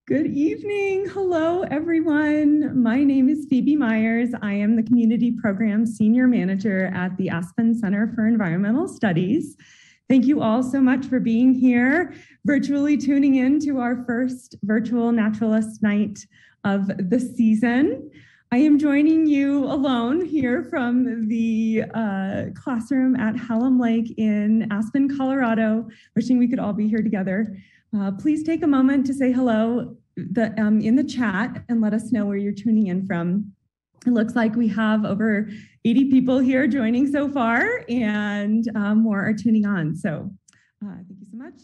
Good evening. Hello, everyone. My name is Phoebe Myers. I am the Community Program Senior Manager at the Aspen Center for Environmental Studies. Thank you all so much for being here, virtually tuning in to our first virtual Naturalist night of the season. I am joining you alone here from the classroom at Hallam Lake in Aspen, Colorado, wishing we could all be here together. Please take a moment to say hello in the chat and let us know where you're tuning in from. It looks like we have over 80 people here joining so far, and more are tuning on. So thank you so much.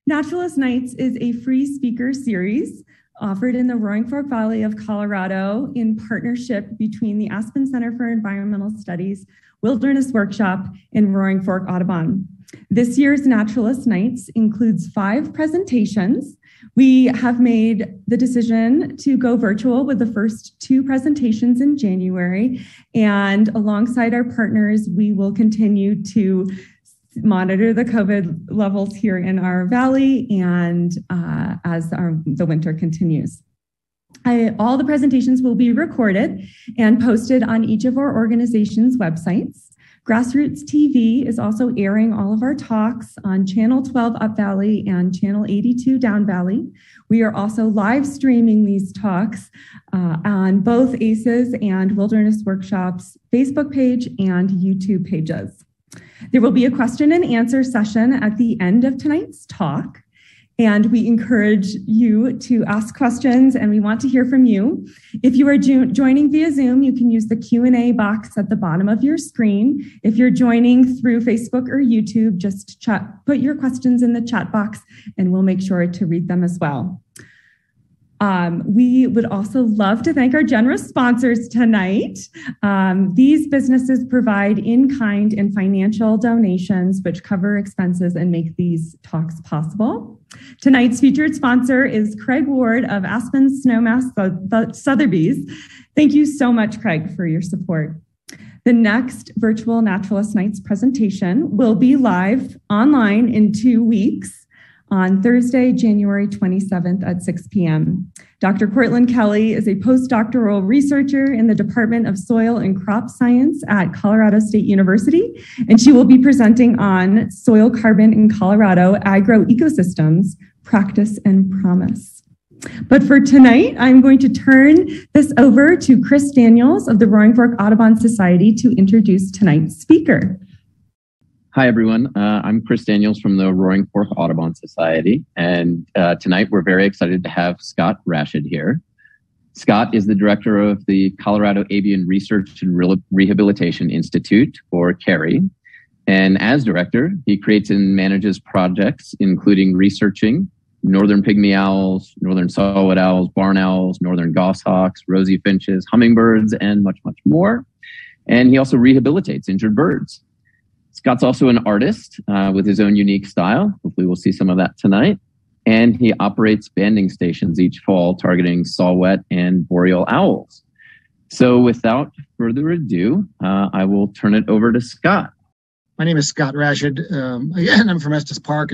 Naturalist Nights is a free speaker series offered in the Roaring Fork Valley of Colorado in partnership between the Aspen Center for Environmental Studies, Wilderness Workshop, and Roaring Fork Audubon. This year's Naturalist Nights includes 5 presentations. We have made the decision to go virtual with the first 2 presentations in January, and alongside our partners, we will continue to monitor the COVID levels here in our valley and as the winter continues. All the presentations will be recorded and posted on each of our organization's websites. GrassRoots TV is also airing all of our talks on Channel 12 Up Valley and Channel 82 Down Valley. We are also live streaming these talks on both ACES and Wilderness Workshop's Facebook page and YouTube pages. There will be a question and answer session at the end of tonight's talk, and we encourage you to ask questions, and we want to hear from you. If you are joining via Zoom, you can use the Q&A box at the bottom of your screen. If you're joining through Facebook or YouTube, just put your questions in the chat box, and we'll make sure to read them as well. We would also love to thank our generous sponsors tonight. These businesses provide in-kind and financial donations which cover expenses and make these talks possible. Tonight's featured sponsor is Craig Ward of Aspen Snowmass Sotheby's. Thank you so much, Craig, for your support. The next virtual Naturalist Nights presentation will be live online in 2 weeks on Thursday, January 27th at 6 p.m. Dr. Cortland Kelly is a postdoctoral researcher in the Department of Soil and Crop Science at Colorado State University, and she will be presenting on soil carbon in Colorado agroecosystems, practice and promise. But for tonight, I'm going to turn this over to Chris Daniels of the Roaring Fork Audubon Society to introduce tonight's speaker. Hi, everyone. I'm Chris Daniels from the Roaring Fork Audubon Society, and tonight we're very excited to have Scott Rashid here. Scott is the director of the Colorado Avian Research and Rehabilitation Institute, or CARRI, and as director, he creates and manages projects including researching Northern Pygmy-Owls, Northern Saw-whet Owls, barn owls, Northern Goshawks, rosy-finches, hummingbirds, and much, much more. And he also rehabilitates injured birds. Scott's also an artist with his own unique style. Hopefully we'll see some of that tonight. And he operates banding stations each fall targeting saw-whet and boreal owls. So without further ado, I will turn it over to Scott. My name is Scott Rashid. Again, I'm from Estes Park.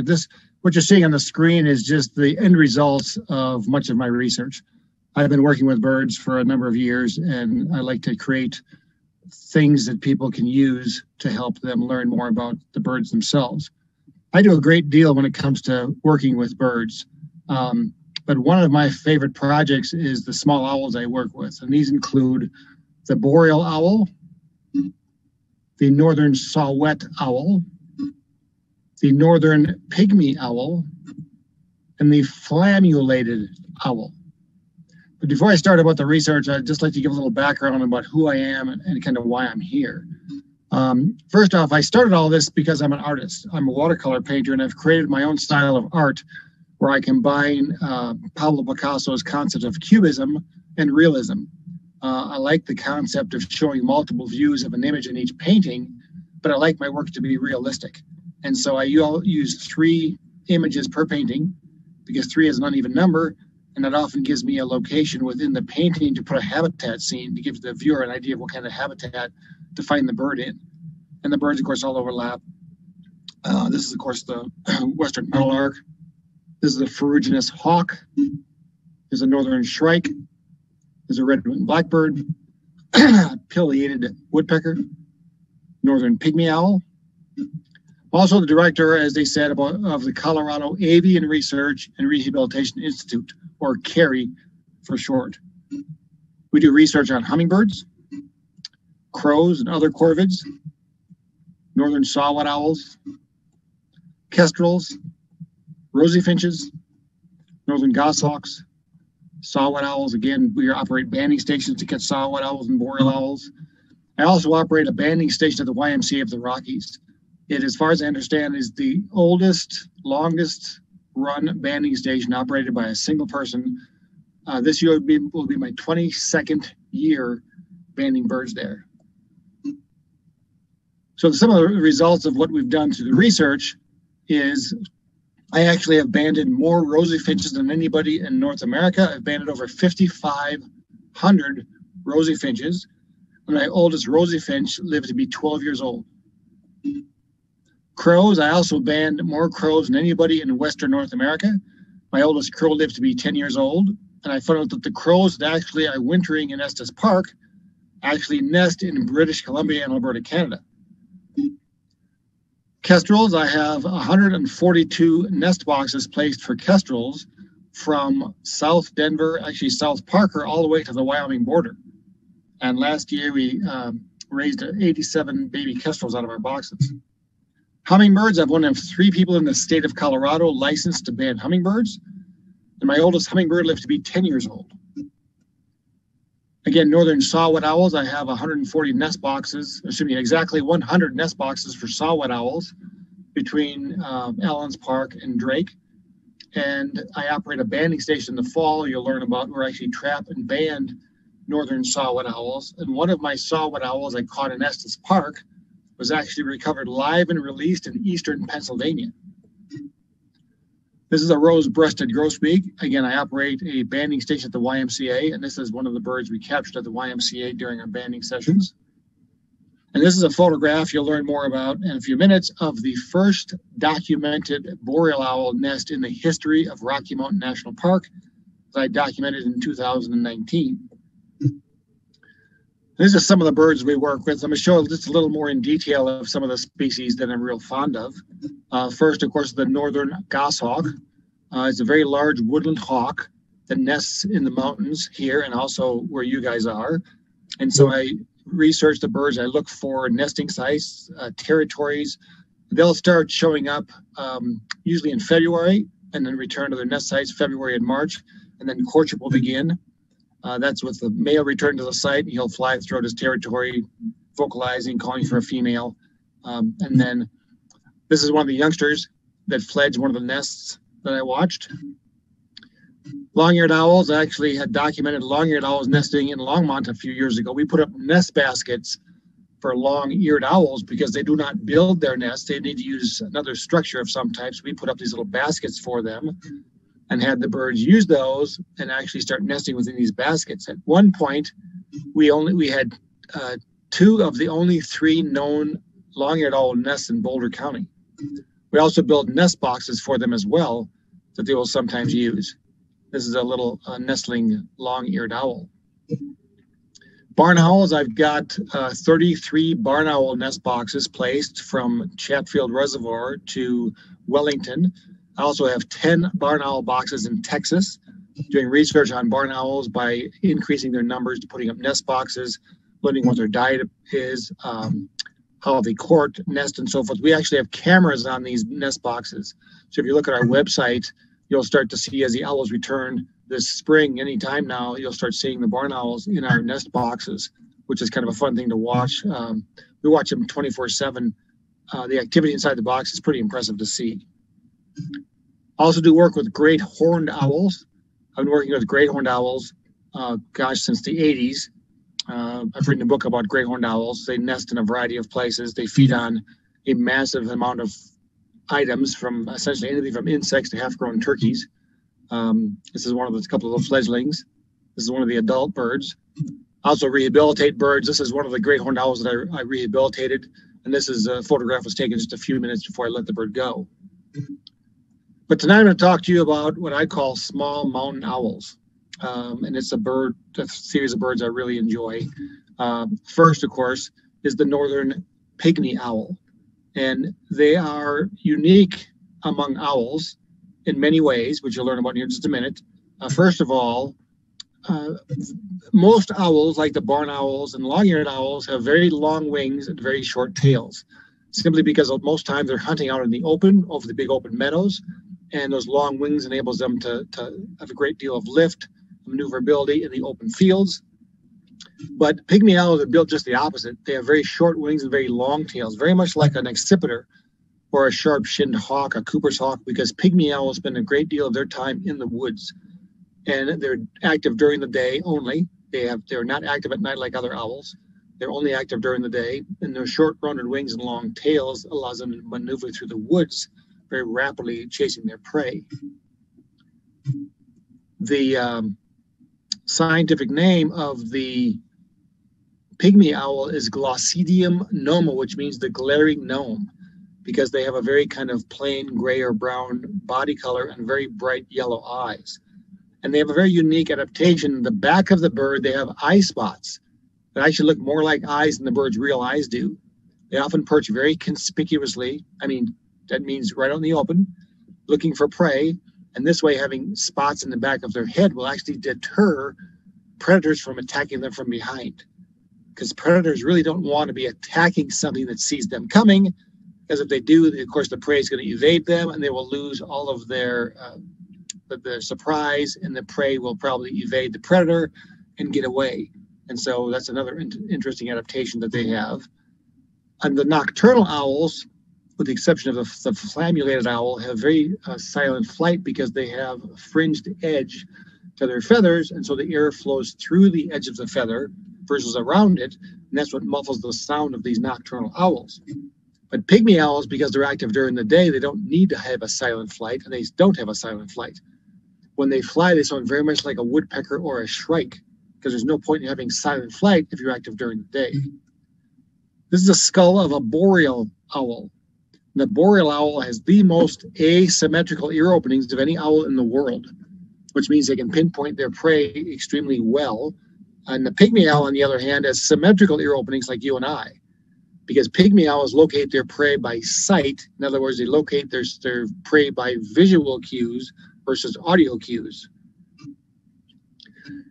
What you're seeing on the screen is just the end results of much of my research. I've been working with birds for a number of years, and I like to create things that people can use to help them learn more about the birds themselves. I do a great deal when it comes to working with birds, but one of my favorite projects is the small owls I work with, and these include the Boreal Owl, the Northern Saw-whet Owl, the Northern Pygmy-Owl, and the Flammulated Owl. But before I start about the research, I'd just like to give a little background about who I am and kind of why I'm here. First off, I started all this because I'm an artist. I'm a watercolor painter, and I've created my own style of art where I combine Pablo Picasso's concept of cubism and realism. I like the concept of showing multiple views of an image in each painting, but I like my work to be realistic. And so I use 3 images per painting because 3 is an uneven number, and that often gives me a location within the painting to put a habitat scene to give the viewer an idea of what kind of habitat to find the bird in. And the birds, of course, all overlap. This is, of course, the western meadowlark. This is the Pherogenous Hawk. This There's a northern shrike. There's a red-winged blackbird, pileated woodpecker, Northern Pygmy-Owl. Also the director, as they said, of the Colorado Avian Research and Rehabilitation Institute, or CARRI for short. We do research on hummingbirds, crows and other corvids, Northern Saw-whet Owls, kestrels, rosy-finches, Northern Goshawks, Sawet Owls. Again, we operate banding stations to catch Sawet Owls and Boreal Owls. I also operate a banding station at the YMCA of the Rockies. It, as far as I understand, is the oldest, longest run banding station operated by a single person. This year will be my 22nd year banding birds there. So some of the results of what we've done through the research is I actually have banded more rosy finches than anybody in North America. I've banded over 5,500 rosy finches. And my oldest rosy finch lived to be 12 years old. Crows, I also banned more crows than anybody in Western North America. My oldest crow lived to be 10 years old. And I found out that the crows that actually are wintering in Estes Park actually nest in British Columbia and Alberta, Canada. Kestrels, I have 142 nest boxes placed for kestrels from South Denver, actually South Parker, all the way to the Wyoming border. And last year we raised 87 baby kestrels out of our boxes. Hummingbirds, I've one of 3 people in the state of Colorado licensed to band hummingbirds. And my oldest hummingbird lived to be 10 years old. Again, Northern Saw-whet Owls, I have 140 nest boxes, exactly 100 nest boxes for Sawet Owls between Allens Park and Drake. And I operate a banding station in the fall. You'll learn about where I actually trap and band Northern Saw-whet Owls. And one of my Sawet Owls I caught in Estes Park was actually recovered live and released in eastern Pennsylvania. This is a rose-breasted grosbeak. Again, I operate a banding station at the YMCA, and this is one of the birds we captured at the YMCA during our banding sessions. And this is a photograph you'll learn more about in a few minutes of the first documented Boreal Owl nest in the history of Rocky Mountain National Park that I documented in 2019. These are some of the birds we work with. I'm going to show just a little more in detail of some of the species that I'm real fond of. First, of course, the Northern Goshawk. It's a very large woodland hawk that nests in the mountains here and also where you guys are. And so I research the birds. I look for nesting sites, territories. They'll start showing up usually in February and then return to their nest sites February and March. And then courtship will begin. That's with the male return to the site. He'll fly throughout his territory, vocalizing, calling for a female. And then this is one of the youngsters that fledged one of the nests that I watched. Long-eared owls, I actually had documented long-eared owls nesting in Longmont a few years ago. We put up nest baskets for long-eared owls because they do not build their nests. They need to use another structure of some type. So we put up these little baskets for them and had the birds use those and actually start nesting within these baskets. At one point, we had 2 of the only 3 known long-eared owl nests in Boulder County. We also built nest boxes for them as well that they will sometimes use. This is a little nestling long-eared owl. Barn owls, I've got 33 barn owl nest boxes placed from Chatfield Reservoir to Wellington. I also have 10 barn owl boxes in Texas, doing research on barn owls by increasing their numbers, putting up nest boxes, learning what their diet is, how they court, nest, and so forth. We actually have cameras on these nest boxes. So if you look at our website, you'll start to see as the owls return this spring, anytime now, you'll start seeing the barn owls in our nest boxes, which is kind of a fun thing to watch. We watch them 24/7. The activity inside the box is pretty impressive to see. Also do work with great horned owls. I've been working with great horned owls, since the 80s. I've written a book about great horned owls. They nest in a variety of places. They feed on a massive amount of items, from essentially anything from insects to half-grown turkeys. This is one of the couple of the fledglings. This is one of the adult birds. I also rehabilitate birds. This is one of the great horned owls that I rehabilitated. And this is a photograph was taken just a few minutes before I let the bird go. But tonight I'm going to talk to you about what I call small mountain owls. and it's a series of birds I really enjoy. First, of course, is the Northern Pygmy-Owl, and they are unique among owls in many ways, which you'll learn about here in just a minute. First of all, most owls, like the barn owls and long-eared owls, have very long wings and very short tails, simply because most times they're hunting out in the open, over the big open meadows, and those long wings enables them to have a great deal of lift, maneuverability in the open fields. But pygmy owls are built just the opposite. They have very short wings and very long tails, very much like an accipiter or a sharp-shinned hawk, a Cooper's hawk, because pygmy owls spend a great deal of their time in the woods. And they're active during the day only. They're not active at night like other owls. They're only active during the day, and their short-rounded wings and long tails allows them to maneuver through the woods very rapidly, chasing their prey. The scientific name of the pygmy owl is Glossidium noma, which means the glaring gnome, because they have a very kind of plain gray or brown body color and very bright yellow eyes. And they have a very unique adaptation. In the back of the bird, they have eye spots that actually look more like eyes than the bird's real eyes do. They often perch very conspicuously. I mean, that means right out in the open, looking for prey. And this way, having spots in the back of their head will actually deter predators from attacking them from behind. Because predators really don't want to be attacking something that sees them coming, because if they do, of course, the prey is going to evade them, and they will lose all of their surprise, and the prey will probably evade the predator and get away. And so that's another interesting adaptation that they have. And the nocturnal owls, with the exception of the Flammulated owl, have very silent flight because they have a fringed edge to their feathers, and so the air flows through the edge of the feather versus around it, and that's what muffles the sound of these nocturnal owls. But pygmy owls, because they're active during the day, they don't need to have a silent flight, and they don't have a silent flight. When they fly, they sound very much like a woodpecker or a shrike, because there's no point in having silent flight if you're active during the day. This is the skull of a boreal owl. The boreal owl has the most asymmetrical ear openings of any owl in the world, which means they can pinpoint their prey extremely well. And the pygmy owl, on the other hand, has symmetrical ear openings like you and I, because pygmy owls locate their prey by sight. In other words, they locate their prey by visual cues versus audio cues.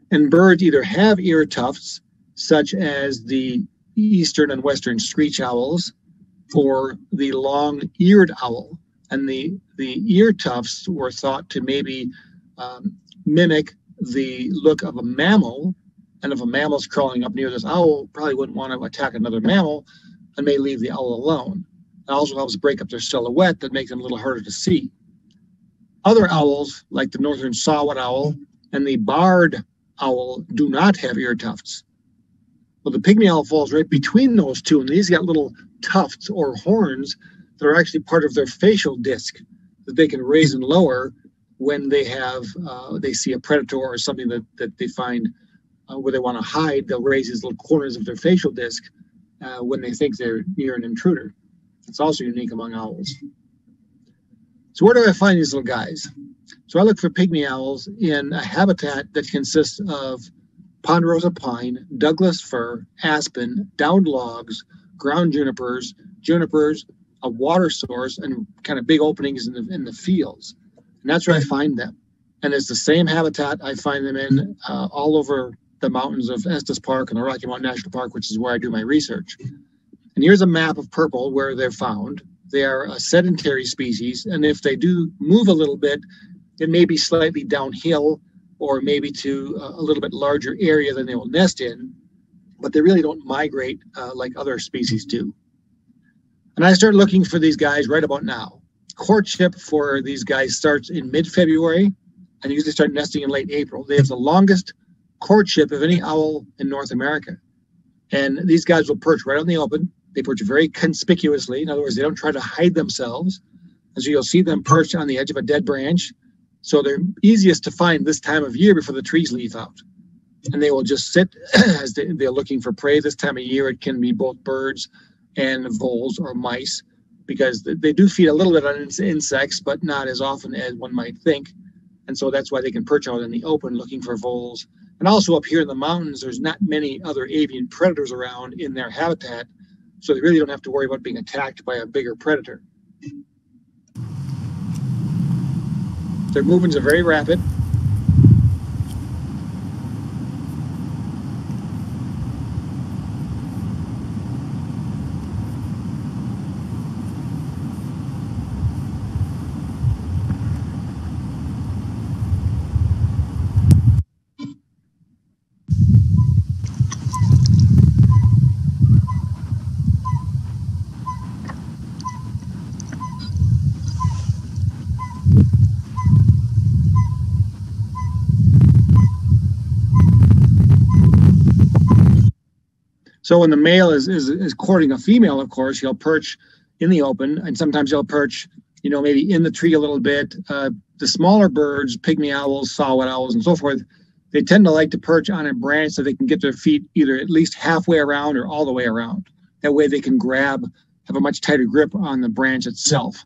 And birds either have ear tufts, such as the eastern and western screech owls, or the long-eared owl. And the ear tufts were thought to maybe mimic the look of a mammal, and if a mammal's crawling up near this owl, probably wouldn't want to attack another mammal and may leave the owl alone. It also helps break up their silhouette that makes them a little harder to see. Other owls, like the Northern Saw-whet Owl and the barred owl, do not have ear tufts. Well, the pygmy owl falls right between those two, and these got little tufts or horns that are actually part of their facial disc that they can raise and lower when they have they see a predator or something that they find where they want to hide. They'll raise these little corners of their facial disc when they think they're near an intruder. It's also unique among owls. So where do I find these little guys? So I look for pygmy owls in a habitat that consists of ponderosa pine, Douglas fir, aspen, downed logs, ground junipers, a water source, and kind of big openings in the fields. And that's where I find them. And it's the same habitat I find them in all over the mountains of Estes Park and the Rocky Mountain National Park, which is where I do my research. And here's a map of purple where they're found. They are a sedentary species, and if they do move a little bit, it may be slightly downhill or maybe to a little bit larger area than they will nest in, but they really don't migrate like other species do. And I start looking for these guys right about now. Courtship for these guys starts in mid-February and usually start nesting in late April. They have the longest courtship of any owl in North America. And these guys will perch right out in the open. They perch very conspicuously. In other words, they don't try to hide themselves. And so you'll see them perched on the edge of a dead branch. So they're easiest to find this time of year before the trees leaf out. And they will just sit as they're looking for prey. This time of year, it can be both birds and voles or mice, because they do feed a little bit on insects, but not as often as one might think. And so that's why they can perch out in the open looking for voles. And also up here in the mountains, there's not many other avian predators around in their habitat, so they really don't have to worry about being attacked by a bigger predator. Their movements are very rapid. So when the male is courting a female, of course, he'll perch in the open, and sometimes he'll perch, you know, maybe in the tree a little bit. The smaller birds, Pygmy Owls, Sawet Owls, and so forth, they tend to like to perch on a branch so they can get their feet either at least halfway around or all the way around. That way they can have a much tighter grip on the branch itself.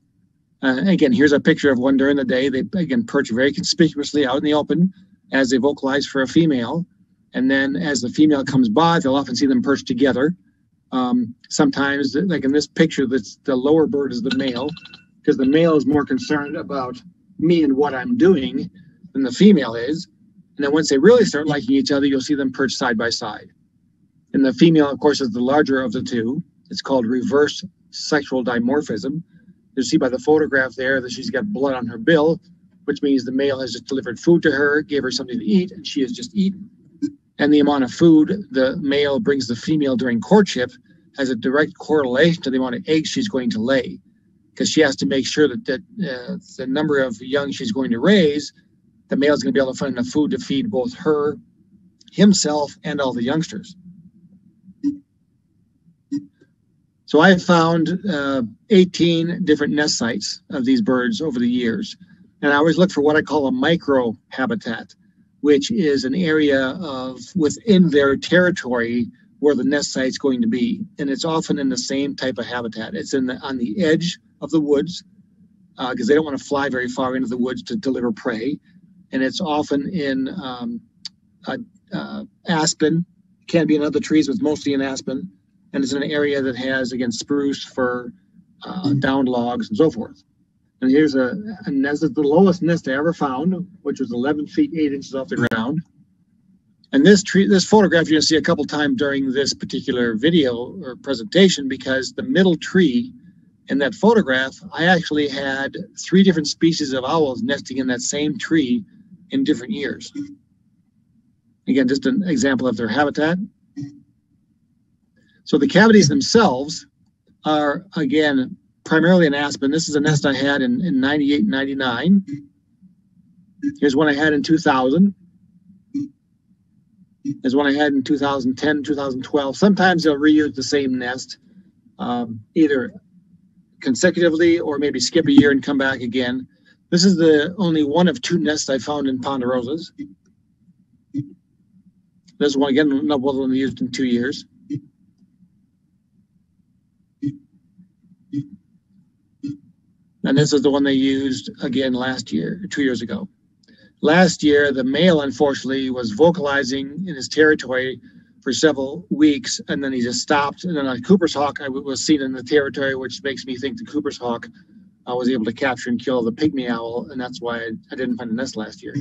Again, here's a picture of one during the day. They, again, perch very conspicuously out in the open as they vocalize for a female. And then as the female comes by, they'll often see them perched together. Sometimes, like in this picture, the lower bird is the male, because the male is more concerned about me and what I'm doing than the female is. And then once they really start liking each other, you'll see them perched side by side. And the female, of course, is the larger of the two. It's called reverse sexual dimorphism. You see by the photograph there that she's got blood on her bill, which means the male has just delivered food to her, gave her something to eat, and she has just eaten. And the amount of food the male brings the female during courtship has a direct correlation to the amount of eggs she's going to lay, because she has to make sure that the number of young she's going to raise, the male is going to be able to find enough food to feed both her, himself, and all the youngsters. So I found 18 different nest sites of these birds over the years. And I always look for what I call a micro habitat, which is an area of within their territory where the nest site's going to be. And it's often in the same type of habitat. It's on the edge of the woods, because they don't want to fly very far into the woods to deliver prey. And it's often in aspen, can be in other trees, but it's mostly in aspen. And it's in an area that has, again, spruce, fir, downed logs, and so forth. And here's a nest, the lowest nest I ever found, which was 11 feet 8 inches off the ground. And this photograph you're going to see a couple times during this particular video or presentation, because the middle tree in that photograph, I actually had 3 different species of owls nesting in that same tree in different years. Again, just an example of their habitat. So the cavities themselves are, again, primarily in aspen. This is a nest I had in 98 and 99. Here's one I had in 2000. There's one I had in 2010, 2012. Sometimes they'll reuse the same nest, either consecutively or maybe skip a year and come back again. This is the only one of 2 nests I found in ponderosas. This one, again, another one they used in 2 years. And this is the one they used again last year, 2 years ago. Last year, the male, unfortunately, was vocalizing in his territory for several weeks, and then he just stopped. And then a Cooper's hawk was seen in the territory, which makes me think the Cooper's hawk was able to capture and kill the Pygmy Owl, and that's why I didn't find a nest last year.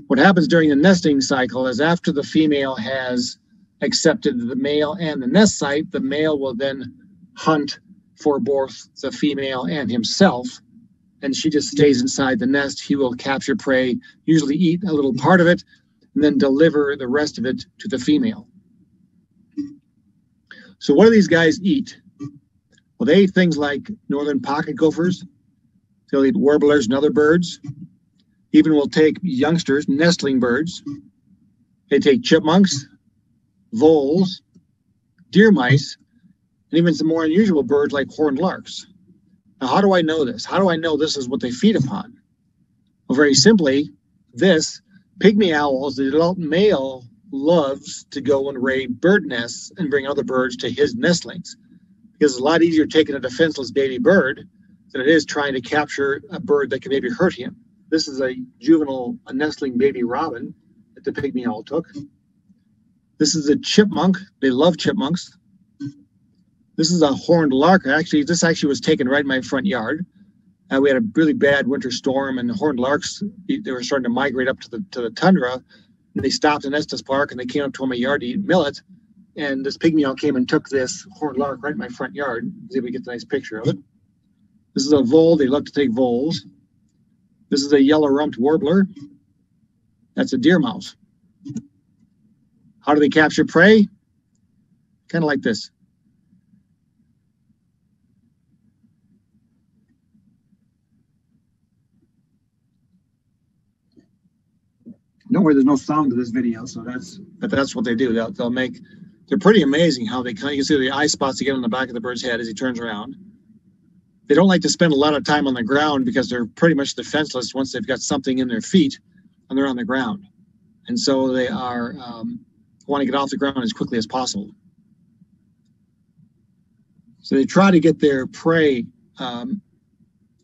What happens during the nesting cycle is after the female has accepted the male and the nest site, the male will then hunt for both the female and himself, and she just stays inside the nest. He will capture prey, usually eat a little part of it, and then deliver the rest of it to the female. So what do these guys eat? Well, they eat things like northern pocket gophers. They'll eat warblers and other birds. Even will take youngsters, nestling birds. They take chipmunks, voles, deer mice, and even some more unusual birds like horned larks. Now, how do I know this? How do I know this is what they feed upon? Well, very simply, this Pygmy owls, the adult male, loves to go and raid bird nests and bring other birds to his nestlings. Because it's a lot easier taking a defenseless baby bird than it is trying to capture a bird that can maybe hurt him. This is a juvenile, a nestling baby robin that the pygmy owl took. This is a chipmunk. They love chipmunks. This is a horned lark. This actually was taken right in my front yard. We had a really bad winter storm, and the horned larks, they were starting to migrate up to the tundra, and they stopped in Estes Park, and they came up to my yard to eat millet. And this pygmy owl came and took this horned lark right in my front yard. See if we get a nice picture of it. This is a vole. They love to take voles. This is a yellow-rumped warbler. That's a deer mouse. How do they capture prey? Kind of like this. Don't worry, there's no sound to this video, so that's what they do. They're pretty amazing how they you can see the eye spots again on the back of the bird's head as he turns around. They don't like to spend a lot of time on the ground because they're pretty much defenseless once they've got something in their feet and they're on the ground. And so they are want to get off the ground as quickly as possible. So they try to get their prey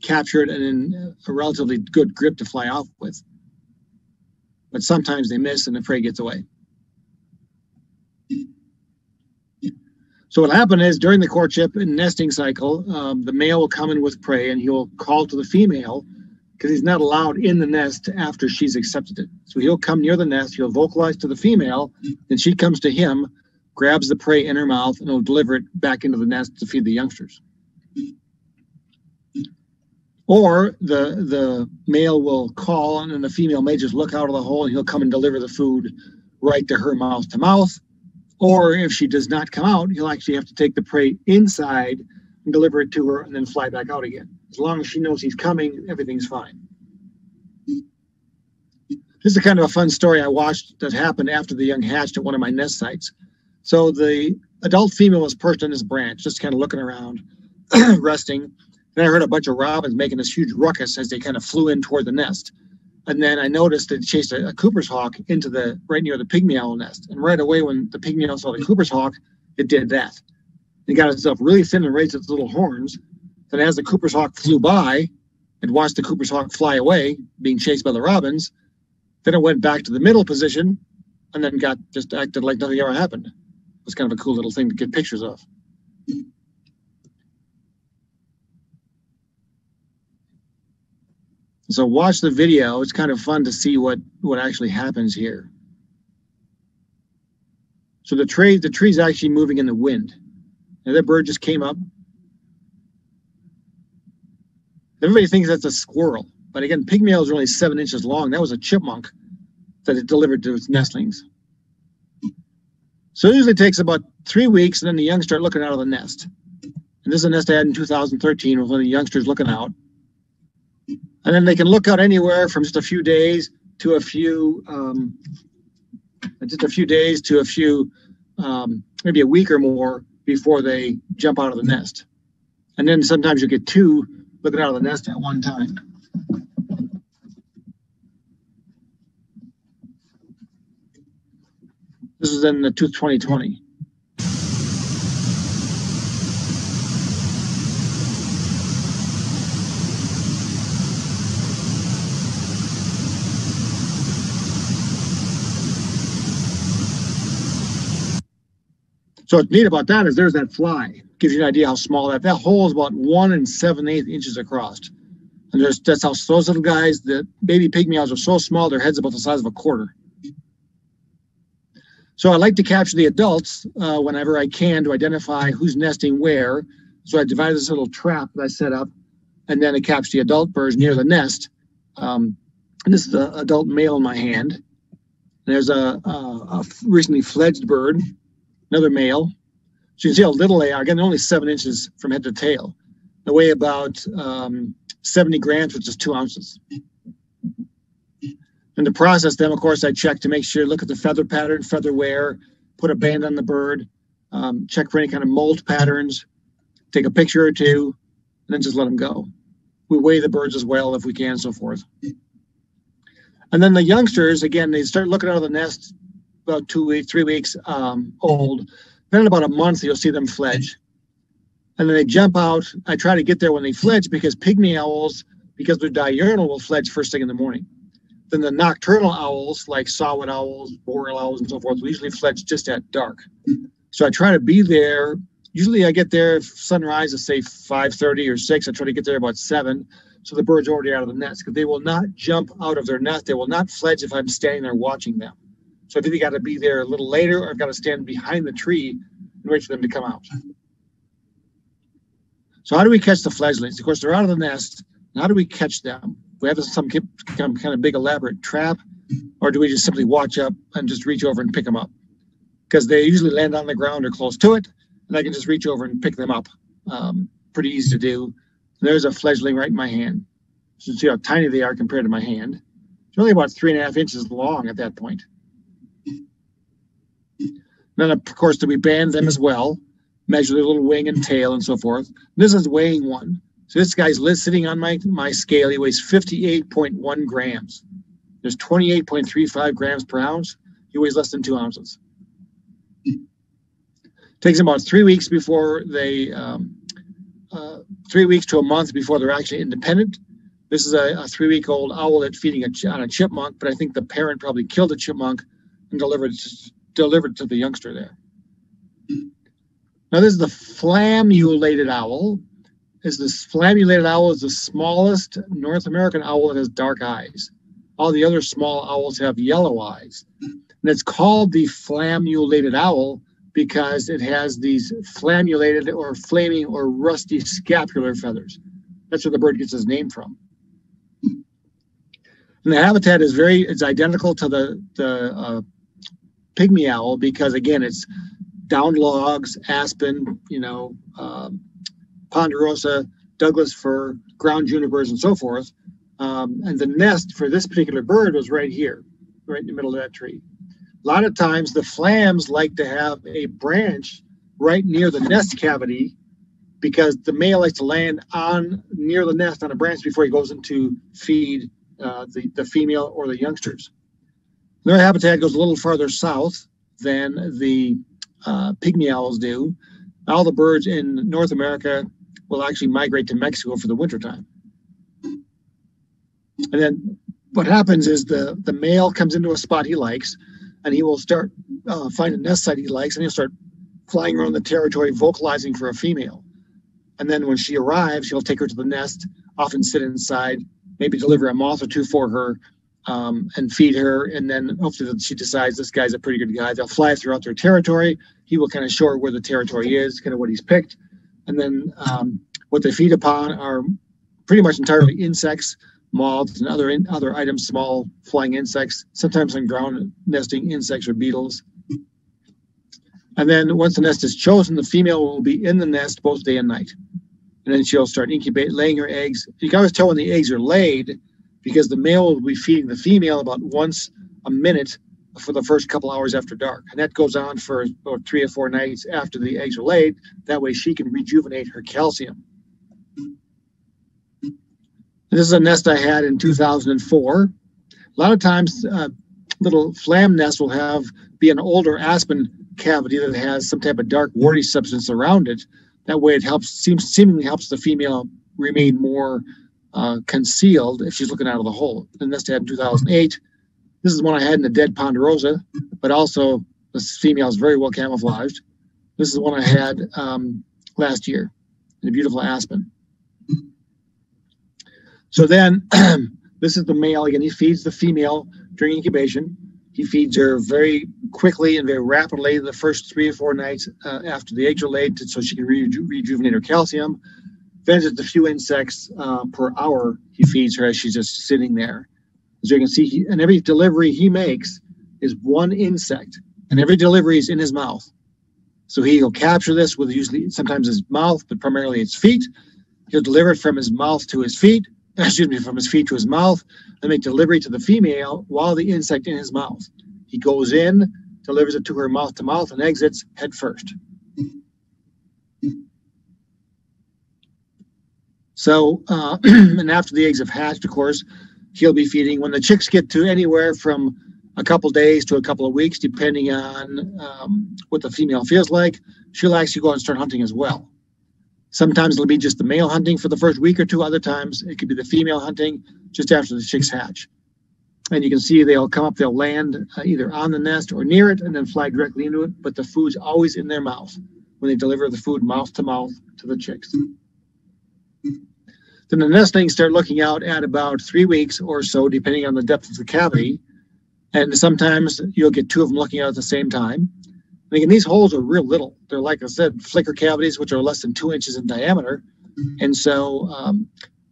captured and in a relatively good grip to fly off with. But sometimes they miss and the prey gets away. So what happened is during the courtship and nesting cycle, the male will come in with prey and he'll call to the female because he's not allowed in the nest after she's accepted it. So he'll come near the nest, he'll vocalize to the female, then she comes to him, grabs the prey in her mouth, and he'll deliver it back into the nest to feed the youngsters. Or the male will call and then the female may just look out of the hole and he'll come and deliver the food right to her mouth to mouth. Or if she does not come out, he'll actually have to take the prey inside and deliver it to her and then fly back out again. As long as she knows he's coming, everything's fine. This is a kind of a fun story I watched that happened after the young hatched at one of my nest sites. So the adult female was perched on this branch, just kind of looking around, resting. Then I heard a bunch of robins making this huge ruckus as they kind of flew in toward the nest. And then I noticed it chased a Cooper's hawk into right near the pygmy owl nest. And right away when the pygmy owl saw the Cooper's hawk, it did that. It got itself really thin and raised its little horns. Then as the Cooper's hawk flew by, it watched the Cooper's hawk fly away, being chased by the robins. Then it went back to the middle position and then just acted like nothing ever happened. It was kind of a cool little thing to get pictures of. So watch the video. It's kind of fun to see what actually happens here. So the tree's actually moving in the wind. And that bird just came up. Everybody thinks that's a squirrel. But again, pygmy owls are only 7 inches long. That was a chipmunk that it delivered to its nestlings. So it usually takes about 3 weeks, and then the young start looking out of the nest. And this is a nest I had in 2013 with one of the youngsters looking out. And then they can look out anywhere from just a few days to a few, maybe a week or more before they jump out of the nest. And then sometimes you get 2 looking out of the nest at one time. This is in the 2020. So what's neat about that is there's that fly. Gives you an idea how small that hole is, about 1 7/8 inches across. And that's how those little guys, the baby pygmy owls, are so small, their head's about the size of a quarter. So I like to capture the adults whenever I can to identify who's nesting where. So I divided this little trap that I set up, and then I capture the adult birds near the nest. And this is the adult male in my hand. There's a recently fledged bird, another male. So you can see how little they are. Again, they're only 7 inches from head to tail. They weigh about 70 grams, which is 2 ounces. And to process them, of course, I check to make sure, look at the feather pattern, feather wear, put a band on the bird, check for any kind of molt patterns, take a picture or two, and then just let them go. We weigh the birds as well if we can, and so forth. And then the youngsters, again, they start looking out of the nest about 2 weeks, 3 weeks old. Then in about a month, you'll see them fledge. And then they jump out. I try to get there when they fledge because pygmy owls because their diurnal will fledge first thing in the morning. Then the nocturnal owls, like Sawet Owls, Boreal Owls, and so forth, will usually fledge just at dark. So I try to be there. Usually I get there if sunrise is, say, 5:30 or 6. I try to get there about 7, so the bird's already out of the nest, because they will not jump out of their nest. They will not fledge if I'm standing there watching them. So I've either got to be there a little later, or I've got to stand behind the tree and wait for them to come out. So how do we catch the fledglings? Of course, they're out of the nest. And how do we catch them? We have some kind of big elaborate trap, or do we just simply watch up and just reach over and pick them up? Because they usually land on the ground or close to it, and I can just reach over and pick them up. Pretty easy to do. There's a fledgling right in my hand. So you see how tiny they are compared to my hand. It's only about 3.5 inches long at that point. Then, of course, we band them as well, measure their little wing and tail and so forth. This is weighing one. So this guy's sitting on my scale. He weighs 58.1 grams. There's 28.35 grams per ounce. He weighs less than 2 ounces. Takes them about 3 weeks before they, 3 weeks to a month before they're actually independent. This is a 3-week-old owlet feeding on a chipmunk, but I think the parent probably killed the chipmunk and delivered to the youngster there. Now this is the Flammulated Owl. This Flammulated Owl is the smallest North American owl that has dark eyes. All the other small owls have yellow eyes. And it's called the Flammulated Owl because it has these flammulated or flaming or rusty scapular feathers. That's where the bird gets his name from. And the habitat is it's identical to the Pygmy owl because, again, it's downed logs, aspen, ponderosa, Douglas fir, ground junipers, and so forth. And the nest for this particular bird was right here, right in the middle of that tree. A lot of times the flams like to have a branch right near the nest cavity because the male likes to land near the nest on a branch before he goes in to feed the female or the youngsters. Their habitat goes a little farther south than the Pygmy owls do. All the birds in North America will actually migrate to Mexico for the wintertime. And then what happens is the male comes into a spot he likes, and he will start find a nest site he likes, and he'll start flying around the territory vocalizing for a female. And then when she arrives, he'll take her to the nest, often sit inside, maybe deliver a moth or two for her, and feed her. And then hopefully she decides this guy's a pretty good guy. They'll fly throughout their territory. He will kind of show her where the territory is, kind of what he's picked. And then what they feed upon are pretty much entirely insects, moths, and other items, small flying insects, sometimes some ground nesting insects or beetles. And then once the nest is chosen, the female will be in the nest both day and night. And then she'll start laying her eggs. You can always tell when the eggs are laid because the male will be feeding the female about once a minute for the first couple hours after dark. And that goes on for about 3 or 4 nights after the eggs are laid. That way she can rejuvenate her calcium. This is a nest I had in 2004. A lot of times little flam nests will be an older aspen cavity that has some type of dark warty substance around it. That way it seemingly helps the female remain more concealed if she's looking out of the hole. The nest I had in 2008. This is one I had in a dead ponderosa, but also the female is very well camouflaged. This is one I had last year in a beautiful aspen. So then this is the male. Again, he feeds the female during incubation. He feeds her very quickly and very rapidly the first 3 or 4 nights after the eggs are laid so she can rejuvenate her calcium. Then just a few insects per hour he feeds her as she's just sitting there. As you can see, and every delivery he makes is 1 insect, and every delivery is in his mouth. So he'll capture this with usually sometimes his mouth, but primarily his feet. He'll deliver it from his mouth to his feet. From his feet to his mouth, and make delivery to the female while the insect in his mouth. He goes in, delivers it to her mouth to mouth, and exits head first. So, and after the eggs have hatched, of course, he'll be feeding. When the chicks get to anywhere from a couple days to a couple of weeks, depending on what the female feels like, she'll actually go and start hunting as well. Sometimes it'll be just the male hunting for the first week or two. Other times it could be the female hunting just after the chicks hatch. And you can see they'll come up, they'll land either on the nest or near it and then fly directly into it. But the food's always in their mouth when they deliver the food mouth to the chicks. Then the nestlings start looking out at about 3 weeks or so, depending on the depth of the cavity. And sometimes you'll get two of them looking out at the same time. And again, these holes are real little. They're, like I said, flicker cavities, which are less than 2 inches in diameter. And so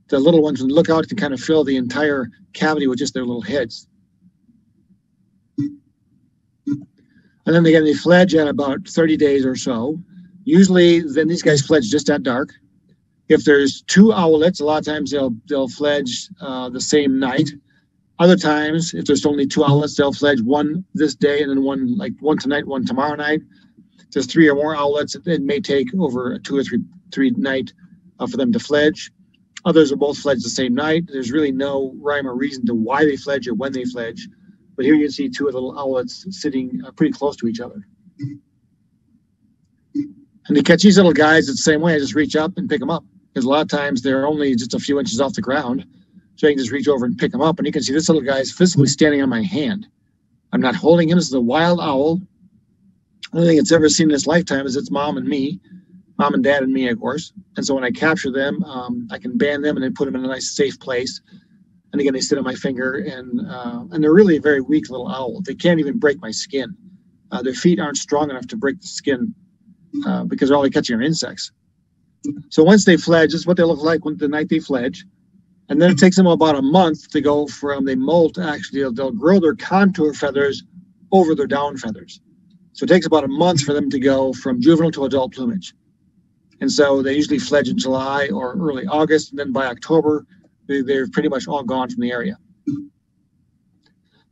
the little ones, when they look out, can kind of fill the entire cavity with just their little heads. And then again, they fledge at about 30 days or so. Usually, then these guys fledge just at dark. If there's 2 owlets, a lot of times they'll fledge the same night. Other times, if there's only 2 owlets, they'll fledge one this day and then one tonight, one tomorrow night. If there's 3 or more owlets, it may take over a 2 or 3 night for them to fledge. Others will both fledge the same night. There's really no rhyme or reason to why they fledge or when they fledge. But here you can see 2 little owlets sitting pretty close to each other. And to catch these little guys, it's the same way. I just reach up and pick them up. Because a lot of times they're only just a few inches off the ground. So I can just reach over and pick them up. And you can see this little guy is physically standing on my hand. I'm not holding him. This is a wild owl. The only thing it's ever seen in its lifetime is its mom and me. Mom and dad and me, of course. And so when I capture them, I can band them and then put them in a nice safe place. And again, they sit on my finger, and they're really a very weak little owl. They can't even break my skin. Their feet aren't strong enough to break the skin because they're all they're catching are insects. So once they fledge, this is what they look like the night they fledge. And then it takes them about a month to go from they molt, actually, they'll grow their contour feathers over their down feathers. So it takes about a month for them to go from juvenile to adult plumage. And so they usually fledge in July or early August, and then by October, they're pretty much all gone from the area.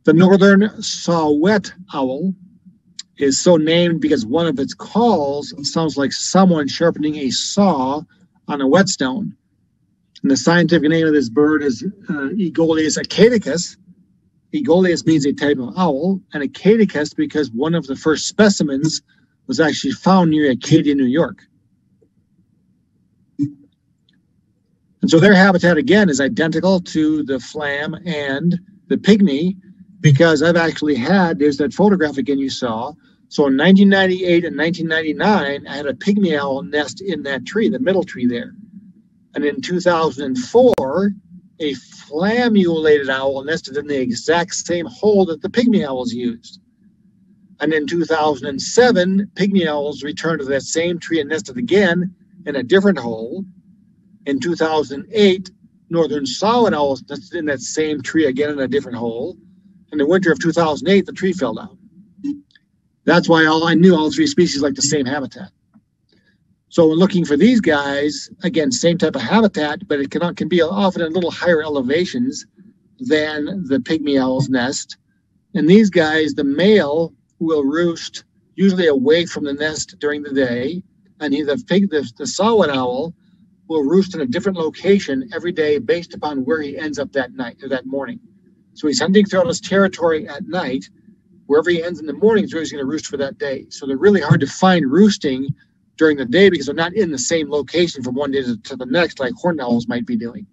The Northern Saw-whet Owl is so named because one of its calls sounds like someone sharpening a saw on a whetstone. And the scientific name of this bird is Aegoleus acaticus. Aegoleus means a type of owl, and acaticus because one of the first specimens was actually found near Acadia, New York. And so their habitat, again, is identical to the flam and the pygmy because I've actually had, there's that photograph again you saw. So in 1998 and 1999, I had a pygmy owl nest in that tree, the middle tree there. And in 2004, a flamulated owl nested in the exact same hole that the pygmy owls used. And in 2007, pygmy owls returned to that same tree and nested again in a different hole. In 2008, Northern Saw-whet Owls nested in that same tree again in a different hole. In the winter of 2008, the tree fell down. That's why I knew all 3 species like the same habitat. So when looking for these guys, again, same type of habitat, but it can be often at a little higher elevations than the pygmy owl's nest. And these guys, the male will roost usually away from the nest during the day, and the saw-whet owl will roost in a different location every day based upon where he ends up that night or that morning. So he's hunting throughout his territory at night. Wherever he ends in the morning is where he's going to roost for that day. So they're really hard to find roosting during the day because they're not in the same location from one day to the next like horned owls might be doing.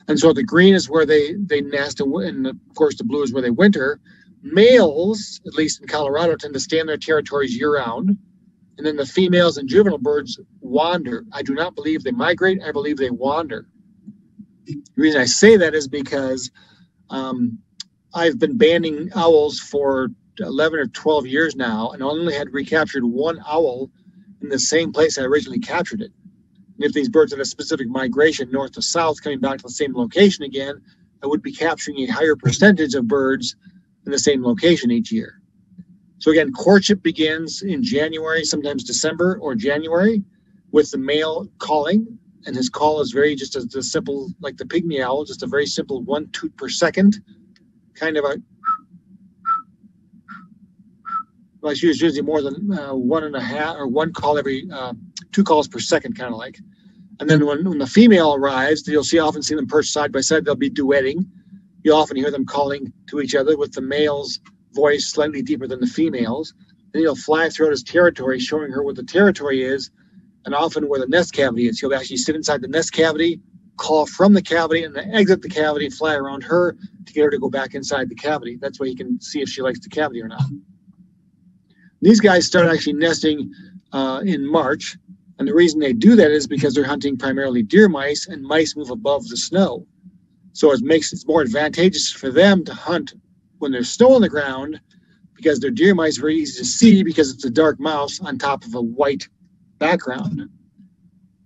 And so the green is where they nest, and of course the blue is where they winter. Males, at least in Colorado, tend to stay in their territories year-round. And then the females and juvenile birds wander. I do not believe they migrate. I believe they wander. The reason I say that is because I've been banding owls for 11 or 12 years now, and only had recaptured 1 owl in the same place I originally captured it. And if these birds had a specific migration north to south, coming back to the same location again, I would be capturing a higher percentage of birds in the same location each year. So again, courtship begins in January, sometimes December or January, with the male calling, and his call is very just as simple, like the pygmy owl, just a very simple 1 toot per second, kind of a. Well, it's usually more than 1.5 or 1 call every 2 calls per second, kind of like. And then when the female arrives, you'll often see them perched side by side. They'll be duetting. You'll often hear them calling to each other with the male's voice slightly deeper than the female's. Then he'll fly throughout his territory, showing her what the territory is and often where the nest cavity is. He'll actually sit inside the nest cavity, call from the cavity, and then exit the cavity and fly around her to get her to go back inside the cavity. That's why he can see if she likes the cavity or not. These guys start actually nesting in March, and the reason they do that is because they're hunting primarily deer mice, and mice move above the snow. So it makes it more advantageous for them to hunt when there's snow on the ground, because their deer mice are very easy to see because it's a dark mouse on top of a white background.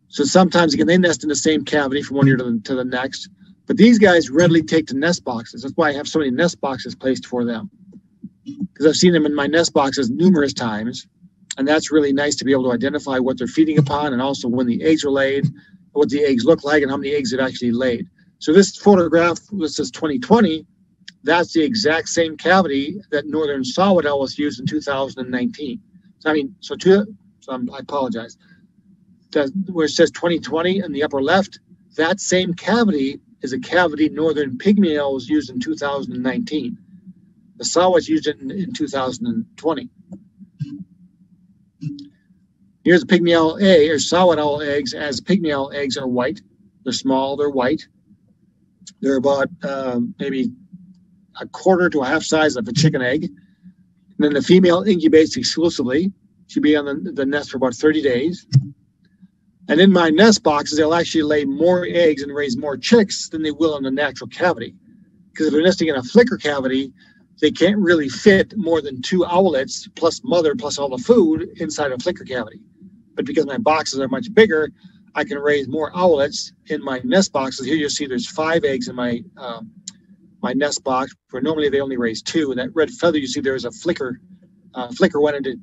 So sometimes, again, they nest in the same cavity from one year to the next, but these guys readily take to nest boxes. That's why I have so many nest boxes placed for them, because I've seen them in my nest boxes numerous times, and that's really nice to be able to identify what they're feeding upon, and also when the eggs are laid, what the eggs look like, and how many eggs they've actually laid. So this photograph, this is 2020, that's the exact same cavity that Northern Saw-whet Owls used in 2019. I apologize. Where it says 2020 in the upper left, that same cavity is a cavity Northern Pygmy-Owls used in 2019. The Saw-whets used it in 2020. Here's a Pygmy Owl egg, or Sawet Owl eggs, as Pygmy Owl eggs are white. They're small, they're white. They're about maybe a quarter to a half size of a chicken egg. And then the female incubates exclusively. She'll be on the nest for about 30 days. And in my nest boxes, they'll actually lay more eggs and raise more chicks than they will in the natural cavity. Because if they're nesting in a flicker cavity, they can't really fit more than 2 owlets plus mother plus all the food inside a flicker cavity. But because my boxes are much bigger, I can raise more owlets in my nest boxes. Here you'll see there's 5 eggs in my my nest box, where normally they only raise 2. And that red feather you see there is a flicker. Flicker wanted to